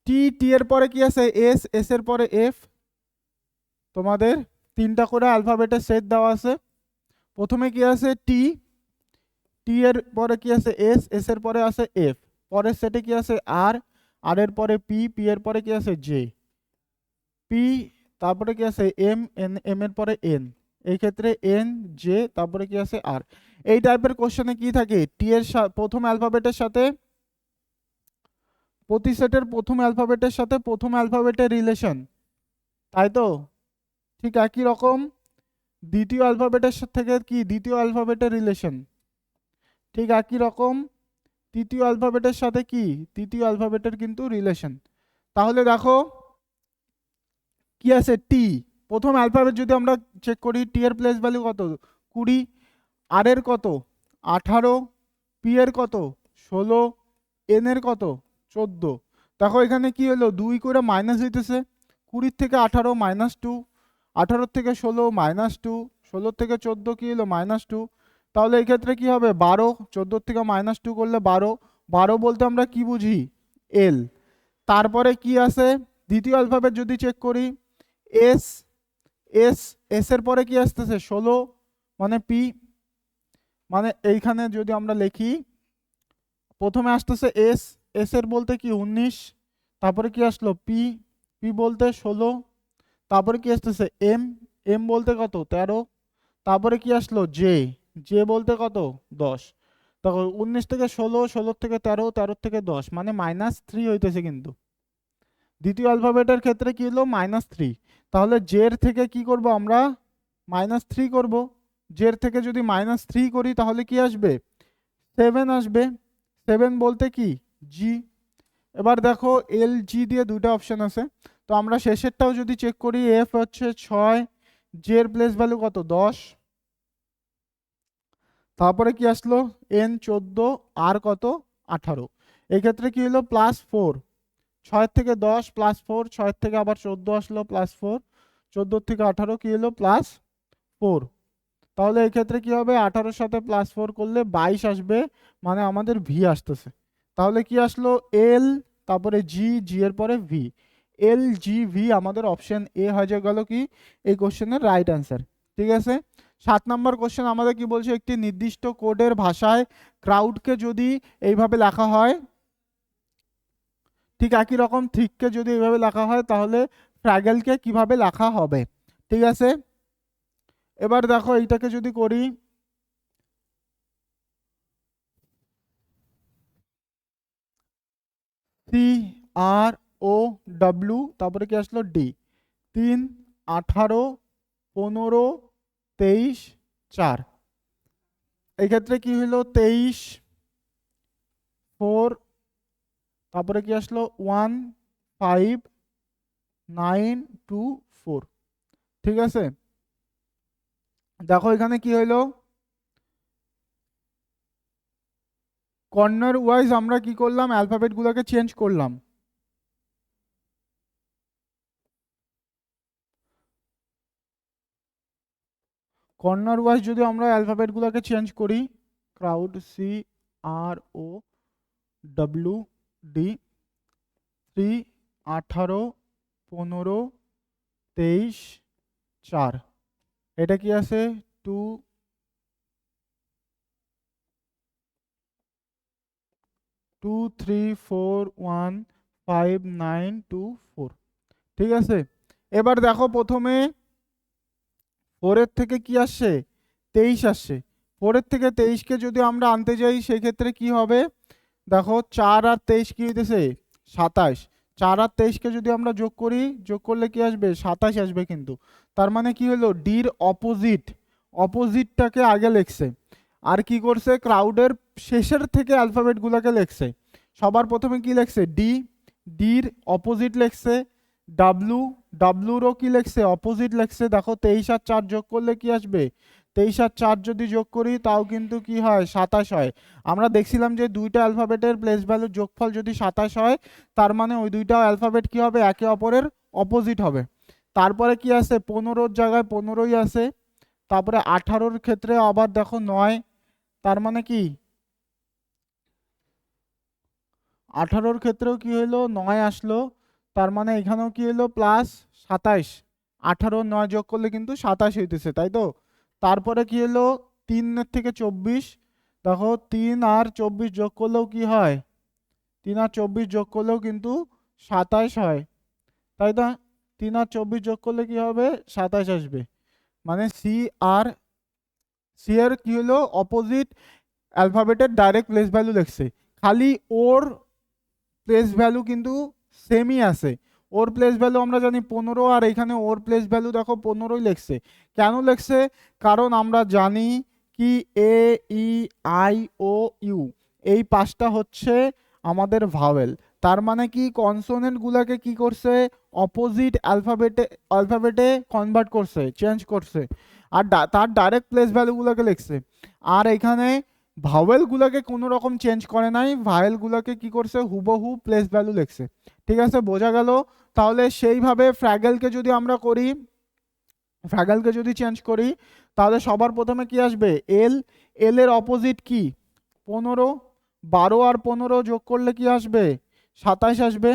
Speaker 1: টি, টি এর পরে কি আছে, এস, এস এর পরে এফ, তোমাদের 3টা করে অ্যালফাবেটের সেট দেওয়া আছে। প্রথমে কি আছে টি, টি এর পরে কি আছে এস, এস এর পরে আছে এফ, পরের সেটে কি আছে আর, আর এর পরে পি, পি এর পরে কি আছে জে, পি, তারপরে কি আছে এম, এন, এম এর পরে এন, এই ক্ষেত্রে এন, জে, তারপরে কি আছে আর। এই টাইপের কোশ্চেনে কি থাকে, টি এর প্রথম অ্যালফাবেটের সাথে, প্রতি সেটের প্রথম অ্যালফাবেটের সাথে প্রথম অ্যালফাবেটের রিলেশন, তাই তো। ঠিক একই রকম দ্বিতীয় অ্যালফাবেটের থেকে কি দ্বিতীয় অ্যালফাবেটের রিলেশন, ঠিক একই রকম তৃতীয় অ্যালফাবেটের সাথে কি তৃতীয় অ্যালফাবেটের কিন্তু রিলেশন। তাহলে দেখো কি আছে টি, প্রথম অ্যালফাবেট যদি আমরা চেক করি, টি এর প্লেস ভ্যালু কত, 20, আর এর কত 18, পি এর কত 16, এন এর কত 14। দেখো এখানে কি হলো, 2 করে মাইনাস হইতেছে, 20 থেকে 18 -2, 18 থেকে 16 -2, 16 থেকে 14 কি হলো -2। তাহলে এই ক্ষেত্রে কি হবে 12, 14 থেকে -2 করলে 12, 12 বলতে আমরা কি বুঝি, এল। তারপরে কি আছে, দ্বিতীয় অ্যালফাবেট যদি চেক করি, এস, এস, এস এর পরে কি আসতেছে 16, মানে পি, মানে এইখানে যদি আমরা লিখি, প্রথমে আসতেছে এস, এস এর বলতে কি 19, তারপরে কি আসলো পি, পি বলতে 16, তারপরে কি আসতেছে এম, এম বলতে কত 13, তারপরে কি আসলো জে, জে বলতে কত 10। তখন 19 থেকে 16, 16 থেকে 13, 13 থেকে 10, মানে -3 হইতেছে কিন্তু। দ্বিতীয় অ্যালফাবেটের ক্ষেত্রে কি হলো -3। তাহলে জের থেকে কি করব আমরা, -3 করব। জের থেকে যদি -3 করি তাহলে কি আসবে 7 আসবে, 7 বলতে কি জি। এবার দেখো এল জি দিয়ে দুটো অপশন আছে, তো আমরা শেষেরটাও যদি চেক করি, এফ হচ্ছে 6, জে এর প্লেস ভ্যালু কত 10, তারপরে কি আসলো এন 14, আর কত 18। এই ক্ষেত্রে কি হলো +4, 6 থেকে 10 +4, 6 থেকে আবার 14 আসলো +4, 14 থেকে 18 কি হলো +4। তাহলে এই ক্ষেত্রে কি হবে, 18-র সাথে +4 করলে 22 আসবে, মানে আমাদের ভি আসতেছে। তাহলে কি আসলো এল, তারপরে জি, জি এর পরে ভি, এল জি ভি, আমাদের অপশন এ হয়ে গেল কি এই কোশ্চেনের রাইট অ্যান্সার। ঠিক আছে, 7 নম্বর কোশ্চেন আমাদের কি বলছে, একটি নির্দিষ্ট কোডের ভাষায় ক্রাউডকে যদি এইভাবে লেখা হয়, ঠিক একই রকম থিককে যদি এইভাবে লেখা হয় তাহলে ফ্র্যাগেলকে কিভাবে লেখা হবে, ঠিক আছে। এবার দেখো এইটাকে যদি করি, CROW, তারপরে কি আসলো ডি, 3, 18, 15, 23, 4। এই ক্ষেত্রে কি হলো 23, 4, তারপরে কি আসলো 1, 5, 9, 2, 4, ঠিক আছে। দেখো এখানে কি হইলো, কর্নার ওয়াইজ আমরা কি করলাম, অ্যালফাবেট গুলোকে চেঞ্জ করলাম। কর্নার ওয়াইজ যদি আমরা অ্যালফাবেট গুলোকে চেঞ্জ করি, ক্রাউড CROWD, 3, 18, 15, 23, 4, এটা কি আছে 2, 2, 3, 4, 1, 5, 9, 2, 4, ঠিক আছে। এবার দেখো প্রথমে 4 থেকে কি আসছে 23 আসছে, 4 থেকে 23কে যদি আমরা আনতে যাই সেই ক্ষেত্রে কি হবে, দেখো 4 আর 23 কি হইতেছে 27, 4 আর 23কে যদি আমরা যোগ করি, যোগ করলে কি আসবে 27 আসবে, কিন্তু তার মানে কি হলো ডির অপোজিটটাকে আগে লিখছে, আর কি করছে ক্রাউডের শেষের থেকে অ্যালফাবেট গুলোকে লিখছে। সবার প্রথমে কি লিখছে ডি, ডির অপোজিট লিখছে, ডাব্লুরও কি লিখছে অপোজিট লিখছে। দেখো 23 আর 4 যোগ করলে কি আসবে, 23 আর 4 যদি যোগ করি তাও কিন্তু কি হয় 27 হয়। আমরা দেখছিলাম যে দুইটা অ্যালফাবেটের প্লেস ভ্যালু যোগফল যদি 27 হয়, তার মানে ওই দুইটা অ্যালফাবেট কি হবে একে অপরের অপোজিট হবে। তারপরে কি আছে 15-র জায়গায় 15ই আছে, তারপরে 18-র ক্ষেত্রে আবার দেখো 9, তার মানে কি 18-র ক্ষেত্রেও কি হলো 9 আসলো, তার মানে এখানেও কি হলো প্লাস 27, 18 9 যোগ করলে কিন্তু 27 হইতেছে, তাই তো। তারপরে কি হলো 3 থেকে 24, দেখো 3 আর 24 যোগ করলেও কি হয়, 3 আর 24 যোগ করলেও কিন্তু 27 হয়, তাই না। 3 আর 24 যোগ করলে কি হবে 27 আসবে, মানে সি এর কি হলো অপোজিট অ্যালফাবেটের ডাইরেক্ট প্লেস ভ্যালু লিখছে, খালি ওর প্লেস ভ্যালু কিন্তু সেমই আছে। ওর প্লেস ভ্যালু আমরা জানি 15, আর এখানে ওর প্লেস ভ্যালু দেখো 15ই লিখছে। কেন লিখছে, কারণ আমরা জানি কি এ ই আই ও ইউ এই 5টা হচ্ছে আমাদের ভাওয়েল, তার মানে কি কনসোনেন্ট গুলাকে কি করছে অপোজিট অ্যালফাবেটে কনভার্ট করছে, চেঞ্জ করছে, আর তার ডাইরেক্ট প্লেস ভ্যালুগুলোকে লিখছে। আর এখানে ভাওয়েলগুলোকে কোনো রকম চেঞ্জ করে নাই, ভাওয়েলগুলোকে কি করছে হুবহু প্লেস ভ্যালু লিখছে, ঠিক আছে, বোঝা গেল। তাহলে সেইভাবে ফ্র্যাগেলকে যদি আমরা করি, ফ্র্যাগেলকে যদি চেঞ্জ করি, তাহলে সবার প্রথমে কি আসবে এল, এল এর অপোজিট কি 15, 12 আর 15 যোগ করলে কি আসবে 27 আসবে।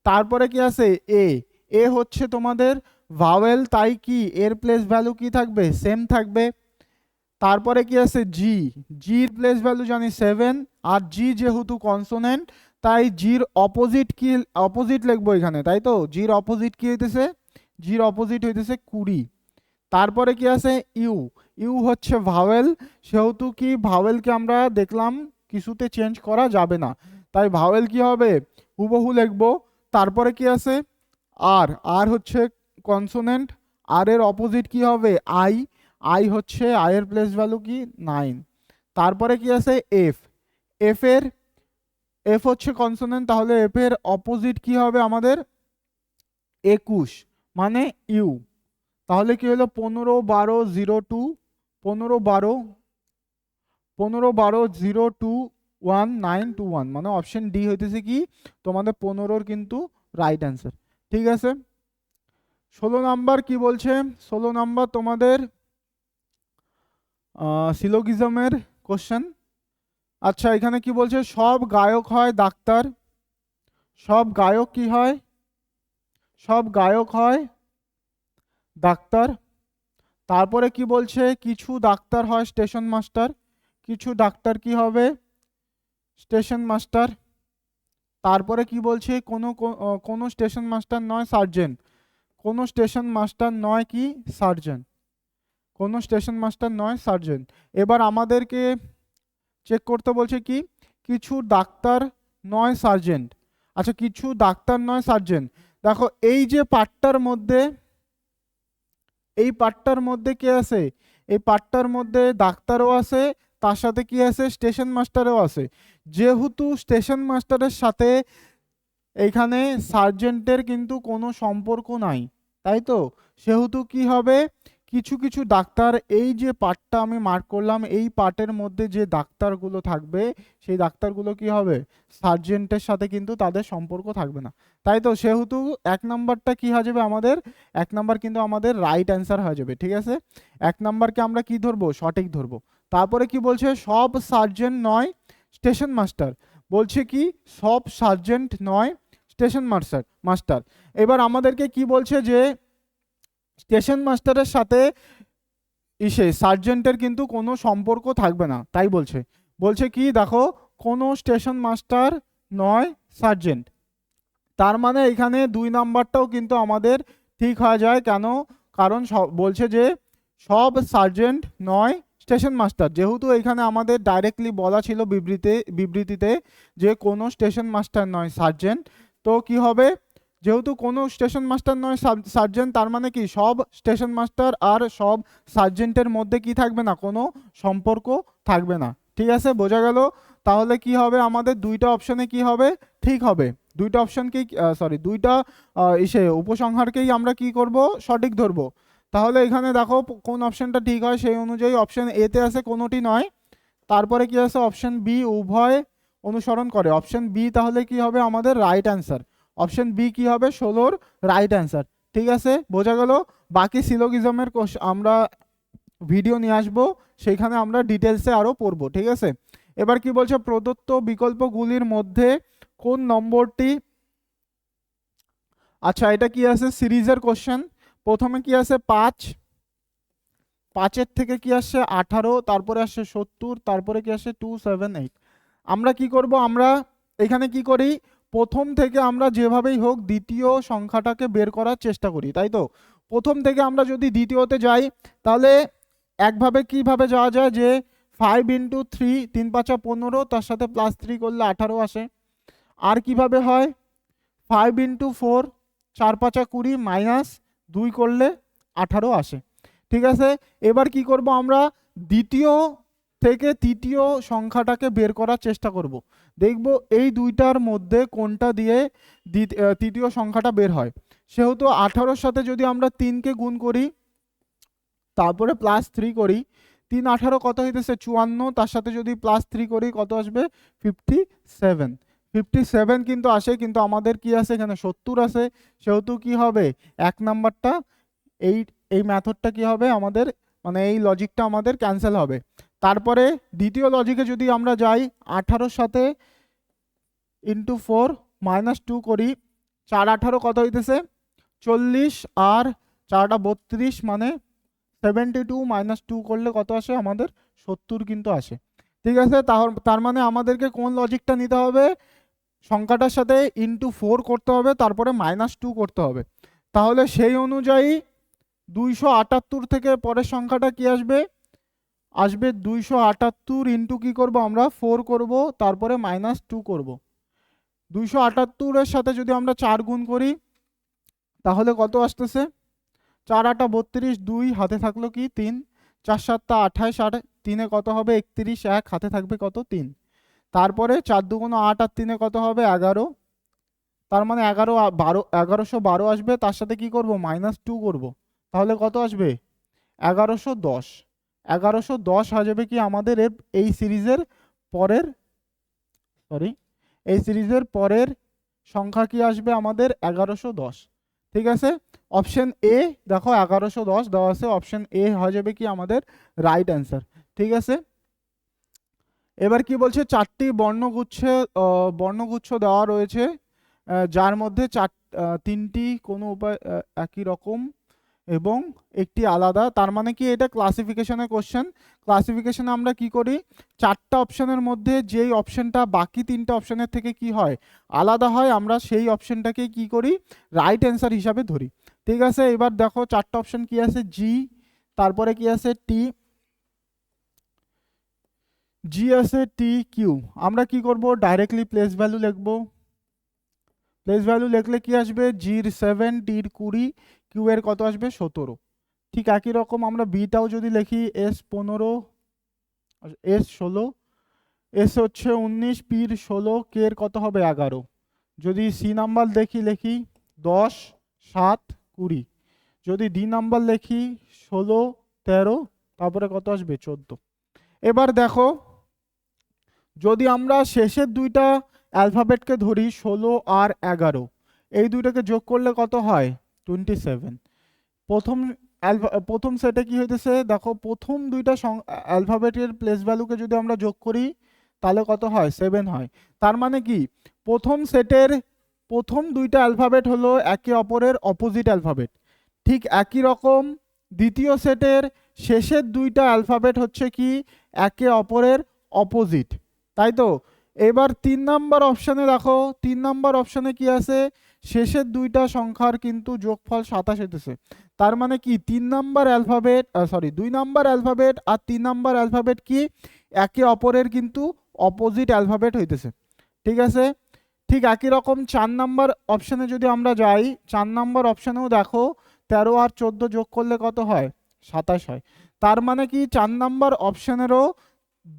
Speaker 1: তারপরে কি আছে এ, এ হচ্ছে তোমাদের ভাওয়েল, তাই কি এর প্লেস ভ্যালু কি থাকবে সেম থাকবে। তারপরে কি আছে জি, জির প্লেস ভ্যালু জানি 7, আর জি যেহেতু কনসোনেন্ট তাই জির অপোজিট কি অপোজিট লিখবো এখানে, তাই তো। জির অপোজিট কি হইতেছে, জির অপোজিট হইতেছে 20। তারপরে কি আছে ইউ, ইউ হচ্ছে ভাওয়েল, সেহেতু কি ভাওয়েলকে আমরা দেখলাম কিছুতে চেঞ্জ করা যাবে না, তাই ভাওয়েল কি হবে হুবহু লিখবো। তারপরে কি আছে আর, আর হচ্ছে কনসোনেন্ট, আর এর অপোজিট কি হবে আই, আই হচ্ছে আই এর প্লেস ভ্যালু কি 9। তারপরে কি আছে এফ, এফ এর, এফ হচ্ছে কনসোনেন্ট, তাহলে এফ এর অপোজিট কি হবে আমাদের 21, মানে ইউ। তাহলে কি হলো 15, 12, 02, 15, 12, 15, 12, 02, 1, 9, 2, 1, মানে অপশন ডি হইতেছে কি তোমাদের 15-র কিন্তু রাইট অ্যান্সার, ঠিক আছে। 16 নাম্বার কি বলছে, 16 নাম্বার তোমাদের সিলোগিজমের কোশ্চেন। আচ্ছা এখানে কি বলছে, সব গায়ক হয় ডাক্তার, সব গায়ক কি হয়, সব গায়ক হয় ডাক্তার। তারপরে কি বলছে, কিছু ডাক্তার হয় স্টেশন মাস্টার, কিছু ডাক্তার কি হবে স্টেশন মাস্টার। তারপরে কি বলছে, কোনো স্টেশন মাস্টার নয় সার্জেন্ট, কোনো স্টেশন মাস্টার নয় কি সার্জেন্ট, কোনো স্টেশন মাস্টার নয় সার্জেন্ট। এবার আমাদেরকে চেক করতে বলছে কি, কিছু ডাক্তার নয় সার্জেন্ট। আচ্ছা, কিছু ডাক্তার নয় সার্জেন্ট, দেখো এই যে পার্টটার মধ্যে, এই পার্টটার মধ্যে কে আছে, এই পার্টটার মধ্যে ডাক্তারও আছে, তার সাথে কি আছে, স্টেশন মাস্টারও আছে। যেহেতু স্টেশন মাস্টারের সাথে এইখানে সার্জেন্টের কিন্তু কোনো সম্পর্ক নাই, তাই তো, সেহেতু কি হবে, কিছু কিছু ডাক্তার, এই যে পার্টটা আমি মার্ক করলাম, এই পার্টের মধ্যে যে ডাক্তারগুলো থাকবে, সেই ডাক্তারগুলো কি হবে, সার্জেন্টের সাথে কিন্তু তাদের সম্পর্ক থাকবে না, তাই তো। সেহেতু এক নাম্বারটা কি হয়ে যাবে আমাদের, এক নাম্বার কিন্তু আমাদের রাইট অ্যান্সার হয়ে যাবে, ঠিক আছে। এক নাম্বারকে আমরা কি ধরবো, সঠিক ধরবো। তারপরে কি বলছে, সব সার্জেন্ট নয় স্টেশন মাস্টার, বলছে কি সব সার্জেন্ট নয় স্টেশন মাস্টার। এবার আমাদেরকে কি বলছে যে স্টেশন মাস্টারের সাথে সার্জেন্টের কিন্তু কোনো সম্পর্ক থাকবে না, তাই বলছে। বলছে কি দেখো, কোনো স্টেশন মাস্টার নয় সার্জেন্ট, তার মানে এখানে 2 নাম্বারটাও কিন্তু আমাদের ঠিক হয়ে যায়। কেন, কারণ বলছে যে সব সার্জেন্ট নয় স্টেশন মাস্টার, যেহেতু এখানে আমাদের ডাইরেক্টলি বলা ছিল বিবৃতিতে যে কোনো স্টেশন মাস্টার নয় সার্জেন্ট, তো কি হবে, যেহেতু কোনো স্টেশন মাস্টার নয় সার্জেন্ট, তার মানে কি সব স্টেশন মাস্টার আর সব সার্জেন্টের মধ্যে কি থাকবে না, কোনো সম্পর্ক থাকবে না, ঠিক আছে, বোঝা গেল। তাহলে কি হবে, আমাদের দুইটা অপশনে কি হবে, ঠিক হবে, দুইটা অপশনকেই দুইটা উপসংহারকেই আমরা কি করব, সঠিক ধরবো। তাহলে এখানে দেখো কোন অপশনটা ঠিক হয়, সেই অনুযায়ী অপশন এ তে আছে কোনোটি নয়, তারপরে কি আছে অপশন বি উভয় অনুসরণ করে, অপশন বি তাহলে কি হবে আমাদের রাইট অ্যান্সার, অপশন বি কি হবে 16-র রাইট অ্যান্সার, ঠিক আছে, বোঝা গেল। বাকি সিলোগিজমের আমরা ভিডিও নিয়ে আসবো, সেইখানে আমরা ডিটেলসে আরও পড়বো, ঠিক আছে। এবার কি বলছে, প্রদত্ত বিকল্পগুলির মধ্যে কোন নম্বরটি, আচ্ছা এটা কি আছে সিরিজের কোশ্চেন, প্রথমে কি আছে 5, 5-এর থেকে কি আসছে 18, তারপরে আসছে 70, তারপরে কি আসছে 2, 7, 8। আমরা কি করব, আমরা এখানে কি করি, প্রথম থেকে আমরা যেভাবেই হোক দ্বিতীয় সংখ্যাটাকে বের করার চেষ্টা করি, তাই তো। প্রথম থেকে আমরা যদি দ্বিতীয়তে যাই, তাহলে একভাবে কিভাবে যাওয়া যায়, যে 5 × 3, 3 × 5 = 15, তার সাথে +3 করলে 18 আসে। আর কিভাবে হয়, 5 × 4, 4 × 5 = 20, -2 করলে 18 আসে, ঠিক আছে। এবার কি করব, আমরা দ্বিতীয় থেকে তৃতীয় সংখ্যাটাকে বের করার চেষ্টা করব, দেখব এই দুইটার মধ্যে কোনটা দিয়ে তৃতীয় সংখ্যাটা বের হয়। সেহেতু 18-র সাথে যদি আমরা 3-কে গুণ করি, তারপরে +3 করি, 3 18 কত হইতেছে 54, তার সাথে যদি +3 করি কত আসবে 57, 57 কিন্তু আসে, কিন্তু আমাদের কি আছে এখানে 70 আছে, সেহেতু কি হবে এক নাম্বারটা, এই এই মেথডটা কি হবে আমাদের, মানে এই লজিকটা আমাদের ক্যান্সেল হবে। তারপরে দ্বিতীয় লজিকে যদি আমরা যাই, 18-র সাথে × 4 -2 করি, 4 18 কত হইতেছে 40, আর 4টা 32, মানে 72 -2 করলে কত আসে আমাদের 70 কিন্তু আসে, ঠিক আছে। তার মানে আমাদেরকে কোন লজিকটা নিতে হবে, সংখ্যাটার সাথে × 4 করতে হবে, তারপরে -2 করতে হবে। তাহলে সেই অনুযায়ী 278 থেকে পরের সংখ্যাটা কি আসবে, 278 ইন্টু কি করব আমরা 4 করব, তারপরে -2 করব। 278-এর সাথে যদি আমরা 4 গুণ করি, তাহলে কত আসতেছে, 4 8 32, 2 হাতে থাকলো কি 3, 4 7 28, আর 3-এ কত হবে 31, 1 হাতে থাকবে কত 3, তারপরে 4 2 8, আর 3-এ কত হবে 11, তার মানে 1112 আসবে, তার সাথে কি করব -2 করব, তাহলে কত আসবে 1110, 1110 হয়ে যাবে কি আমাদের এই সিরিজের পরের, এই সিরিজের পরের সংখ্যা কি আসবে আমাদের 1110, ঠিক আছে। অপশন এ দেখো 1110 দেওয়া আছে, অপশন এ হয়ে যাবে কি আমাদের রাইট অ্যান্সার, ঠিক আছে। এবার কি বলছে, 4টি বর্ণগুচ্ছ দেওয়া রয়েছে, যার মধ্যে 3টি কোনো উপায় একই রকম, এবং একটি আলাদা। তার মানে কি এটা ক্লাসিফিকেশনের কোশ্চেন। ক্লাসিফিকেশনে আমরা কি করি, চারটা অপশনের মধ্যে যেই অপশনটা বাকি তিনটা অপশনের থেকে কি হয়, আলাদা হয়, আমরা সেই অপশনটাকে কি করি, রাইট অ্যান্সার হিসাবে ধরি। ঠিক আছে, এবার দেখো চারটা অপশন কি আছে, জি, তারপরে কি আছে টি, জি আছে, টি, কিউ। আমরা কি করব, ডাইরেক্টলি প্লেস ভ্যালু লিখবো। প্লেস ভ্যালু লিখলে কি আসবে, জির 7, টির 20, কিউ এর কত আসবে 17। ঠিক একই রকম আমরা বিটাও যদি লিখি, এস 15, এস 16, এস হচ্ছে 19, পির 16, কে এর কত হবে 11। যদি সি নাম্বার দেখি, লিখি 10, 7, 20। যদি ডি নাম্বার লিখি 16, 13, তারপরে কত আসবে 14। এবার দেখো যদি আমরা শেষের দুইটা অ্যালফাবেটকে ধরি 16 আর 11, এই দুইটাকে যোগ করলে কত হয় 27। প্রথম সেটে কি হইতেছে, দেখো প্রথম দুইটা অ্যালফাবেটের প্লেস ভ্যালুকে যদি আমরা যোগ করি তাহলে কত হয় 7 হয়। তার মানে কি প্রথম সেটের প্রথম দুইটা অ্যালফাবেট হলো একে অপরের অপোজিট অ্যালফাবেট। ঠিক একই রকম দ্বিতীয় সেটের শেষের দুইটা অ্যালফাবেট হচ্ছে কি একে অপরের অপোজিট, তাই তো। এবার 3 নাম্বার অপশানে দেখো, 3 নাম্বার অপশানে কি আছে, শেষের দুইটা সংখ্যার কিন্তু যোগফল 27 হইতেছে। তার মানে কি 3 নাম্বার অ্যালফাবেট, 2 নাম্বার অ্যালফাবেট আর 3 নাম্বার অ্যালফাবেট কি একে অপরের কিন্তু অপোজিট অ্যালফাবেট হইতেছে। ঠিক আছে, ঠিক একই রকম 4 নাম্বার অপশানে যদি আমরা যাই, 4 নাম্বার অপশানেও দেখো 13 আর 14 যোগ করলে কত হয় 27 হয়। তার মানে কি 4 নাম্বার অপশানেরও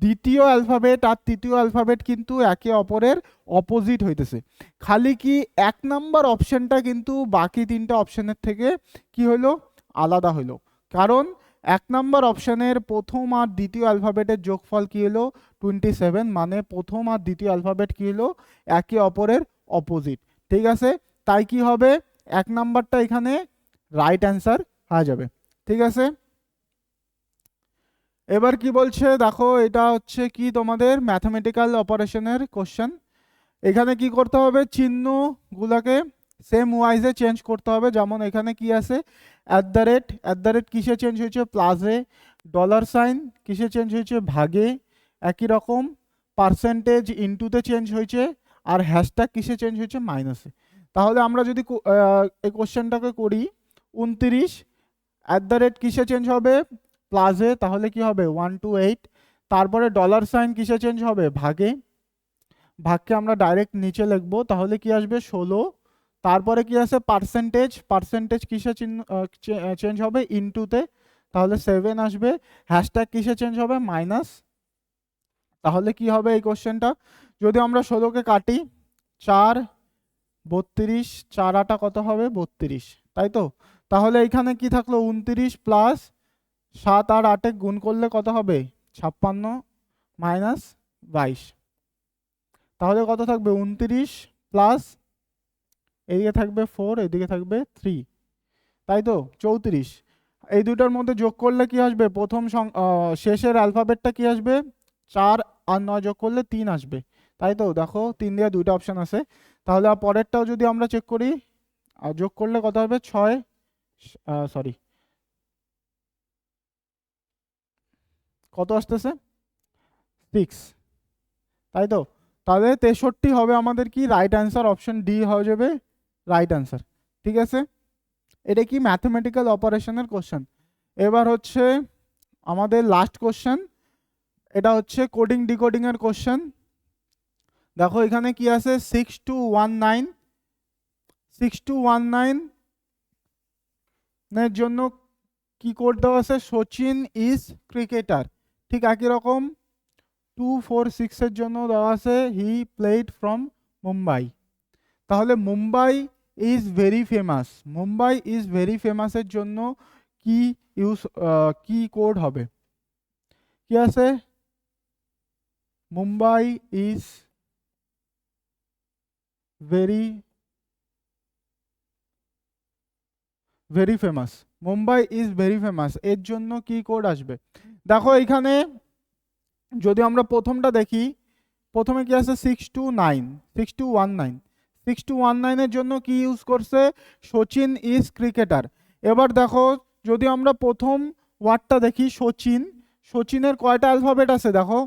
Speaker 1: দ্বিতীয় অ্যালফাবেট আর তৃতীয় অ্যালফাবেট কিন্তু একে অপরের অপোজিট হইতেছে। খালি কি 1 নাম্বার অপশনটা কিন্তু বাকি তিনটা অপশনের থেকে কি হইলো, আলাদা হইলো। কারণ 1 নাম্বার অপশনের প্রথম আর দ্বিতীয় অ্যালফাবেটের যোগফল কি হলো 27, মানে প্রথম আর দ্বিতীয় অ্যালফাবেট কি হলো একে অপরের অপোজিট। ঠিক আছে, তাই কি হবে 1 নাম্বারটা এখানে রাইট অ্যান্সার হয়ে যাবে। ঠিক আছে, এবার কি বলছে দেখো, এটা হচ্ছে কি তোমাদের ম্যাথমেটিক্যাল অপারেশনের কোশ্চেন। এখানে কি করতে হবে, চিহ্নগুলোকে সেম ওয়াইজে চেঞ্জ করতে হবে। যেমন এখানে কি আছে, অ্যাট দ্য রেট কিসে চেঞ্জ হয়েছে প্লাসে, ডলার সাইন কিসে চেঞ্জ হয়েছে ভাগে, একই রকম পার্সেন্টেজ ইনটুতে চেঞ্জ হয়েছে, আর হ্যাশট্যাগ কিসে চেঞ্জ হয়েছে মাইনাসে। তাহলে আমরা যদি এই কোশ্চেনটাকে করি, 29 অ্যাট দ্য রেট কিসে চেঞ্জ হবে প্লাসে, তাহলে কি হবে 128। তারপরে ডলার সাইন কিসে চেঞ্জ হবে ভাগে, ভাগকে আমরা ডাইরেক্ট নিচে লিখবো, তাহলে কি আসবে 16। তারপরে কি আছে পার্সেন্টেজ কিসে চেঞ্জ হবে ইনটুতে, তাহলে 7 আসবে। হ্যাশট্যাগ কিসে চেঞ্জ হবে মাইনাস। তাহলে কি হবে এই কোশ্চেনটা, যদি আমরা 16কে কাটি 4, 32, 4 আটা কত হবে 32, তাই তো। তাহলে এখানে কি থাকলো 29 প্লাস 7 আর 8 গুণ করলে কত হবে 56 মাইনাস 22। তাহলে কত থাকবে 29 প্লাস এদিকে থাকবে 4, এদিকে থাকবে 3, তাই তো 34। এই দুটার মধ্যে যোগ করলে কি আসবে, প্রথম শেষের অ্যালফাবেটটা কি আসবে 4 আর 9 যোগ করলে 3 আসবে, তাই তো। দেখো 3 দিয়ে দুইটা অপশন আছে। তাহলে পরেরটাও যদি আমরা চেক করি, যোগ করলে কত হবে 6, কত আসতেছে 6, তাই তো। তাহলে 63 হবে আমাদের কি রাইট অ্যান্সার, অপশন ডি হয়ে যাবে রাইট অ্যান্সার। ঠিক আছে, এটা কি ম্যাথমেটিক্যাল অপারেশনের কোশ্চেন। এবার হচ্ছে আমাদের লাস্ট কোশ্চেন, এটা হচ্ছে কোডিং ডিকোডিং এর কোশ্চেন। দেখো এখানে কি আছে 6219 এর জন্য কি কোড দেওয়া আছে, সচিন ইজ ক্রিকেটার। ঠিক একই রকম 246 এর জন্য দেওয়া আছে হি প্লেড ফ্রম মুম্বাই। তাহলে মুম্বাই ইজ ভেরি ফেমাসের জন্য কি কোড হবে, কি আছে Mumbai is very famous, Mumbai is very famous এর জন্য কি কোড আসবে। দেখো এখানে যদি আমরা প্রথমটা দেখি, প্রথমে কি আছে 6219 এর জন্য কি ইউজ করছে সচিন ইজ ক্রিকেটার। এবার দেখো যদি আমরা প্রথম ওয়ার্ডটা দেখি সচিন, সচিনের কয়টা অ্যালফাবেট আছে দেখো,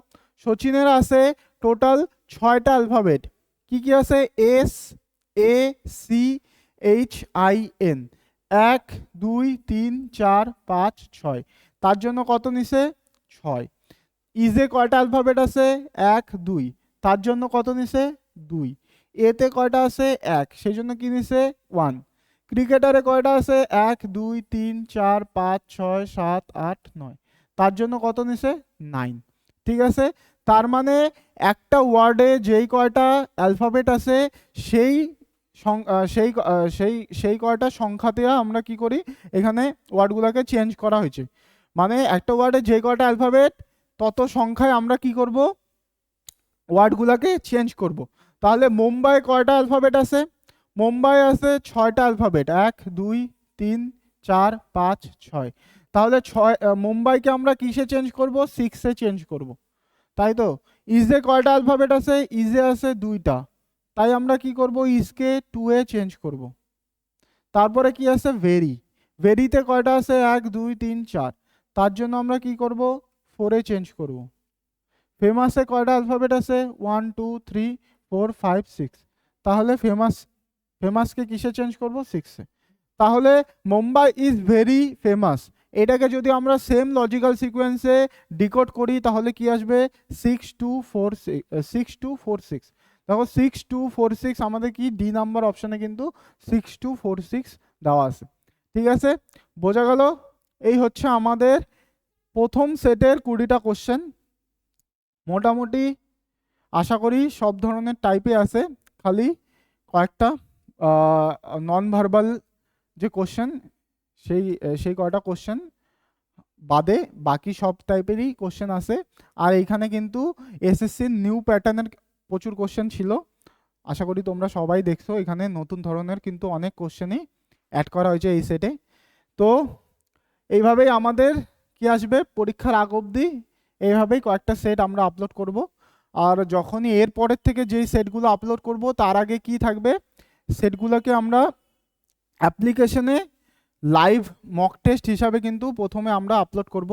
Speaker 1: সচিনের আছে টোটাল 6টা অ্যালফাবেট। কি কি আছে? S, A, C, H, I, N. 1 2 3 4 5 6, তার জন্য কত নিছে? 6। ইজে কয়টা অ্যালফাবেট আছে? 1 2, তার জন্য কত নিছে? 2। এতে কয়টা আছে? 1, সেই জন্য কি নিছে? 1। ক্রিকেটারে কয়টা আছে? 1 2 3 4 5 6 7 8 9, তার জন্য কত নিছে? 9। ঠিক আছে, তার মানে একটা ওয়ার্ডে যেই কয়টা অ্যালফাবেট আছে সেই সেই কয়টা সংখ্যাতে আমরা কি করি, এখানে ওয়ার্ডগুলোকে চেঞ্জ করা হয়েছে। মানে একটা ওয়ার্ডে যে কয়টা অ্যালফাবেট তত সংখ্যায় আমরা কি করব, ওয়ার্ডগুলোকে চেঞ্জ করব। তাহলে মুম্বাই কয়টা অ্যালফাবেট আছে? মুম্বাই আছে 6টা অ্যালফাবেট, 1 2 3 4 5 6। তাহলে মুম্বাইকে আমরা কিসে চেঞ্জ করব? 6-এ চেঞ্জ করব, তাই তো। ইজে কয়টা অ্যালফাবেট আছে? ইজে আছে 2টা, তাই আমরা কি করব? ইজকে 2-এ চেঞ্জ করব। তারপরে কি আছে? ভেরি, ভেরিতে কয়টা আছে? 1 2 3 4, তার জন্য আমরা কি করব? 4-এ চেঞ্জ করব। ফেমাসে কয়টা অ্যালফাবেট আছে? 1 2 3 4 5 6, তাহলে ফেমাসকে কিসে চেঞ্জ করব? 6-এ। তাহলে মুম্বাই ইজ ভেরি ফেমাস, এটাকে যদি আমরা সেম লজিক্যাল সিকোয়েন্সে ডিকোড করি তাহলে কি আসবে? 6 2 4 6 2 4 6। দেখো 6 2 4 6 আমাদের কি ডি নাম্বার অপশনে কিন্তু 6 2 4 6 দেওয়া আছে। ঠিক আছে, বোঝা গেল? এই হচ্ছে আমাদের প্রথম সেটের 20টা কোশ্চেন। মোটামুটি আশা করি সব ধরনের টাইপে আছে, খালি কয়েকটা নন ভার্বাল যে কোশ্চেন সেই কয়টা কোশ্চেন বাদে বাকি সব টাইপেরই কোশ্চেন আছে। আর এইখানে কিন্তু এসএসসির নিউ প্যাটার্নের প্রচুর কোশ্চেন ছিল, আশা করি তোমরা সবাই দেখছো। এখানে নতুন ধরনের কিন্তু অনেক কোশ্চেনই অ্যাড করা হয়েছে এই সেটে। তো এইভাবেই আমাদের কি আসবে পরীক্ষার আগ অবধি, এইভাবেই কয়েকটা সেট আমরা আপলোড করব। আর যখনই এর পরের থেকে যেই সেটগুলো আপলোড করব তার আগে কি থাকবে, সেটগুলোকে আমরা অ্যাপ্লিকেশনে লাইভ মক টেস্ট হিসাবে কিন্তু প্রথমে আমরা আপলোড করব।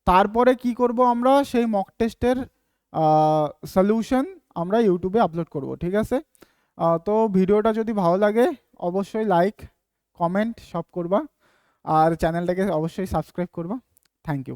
Speaker 1: তারপরে কি করব, আমরা সেই মক টেস্টের সলিউশন আমরা ইউটিউবে আপলোড করব। ঠিক আছে, তো ভিডিওটা যদি ভালো লাগে অবশ্যই লাইক কমেন্ট সব করবা, আর চ্যানেলটাকে অবশ্যই সাবস্ক্রাইব করবা। Thank you.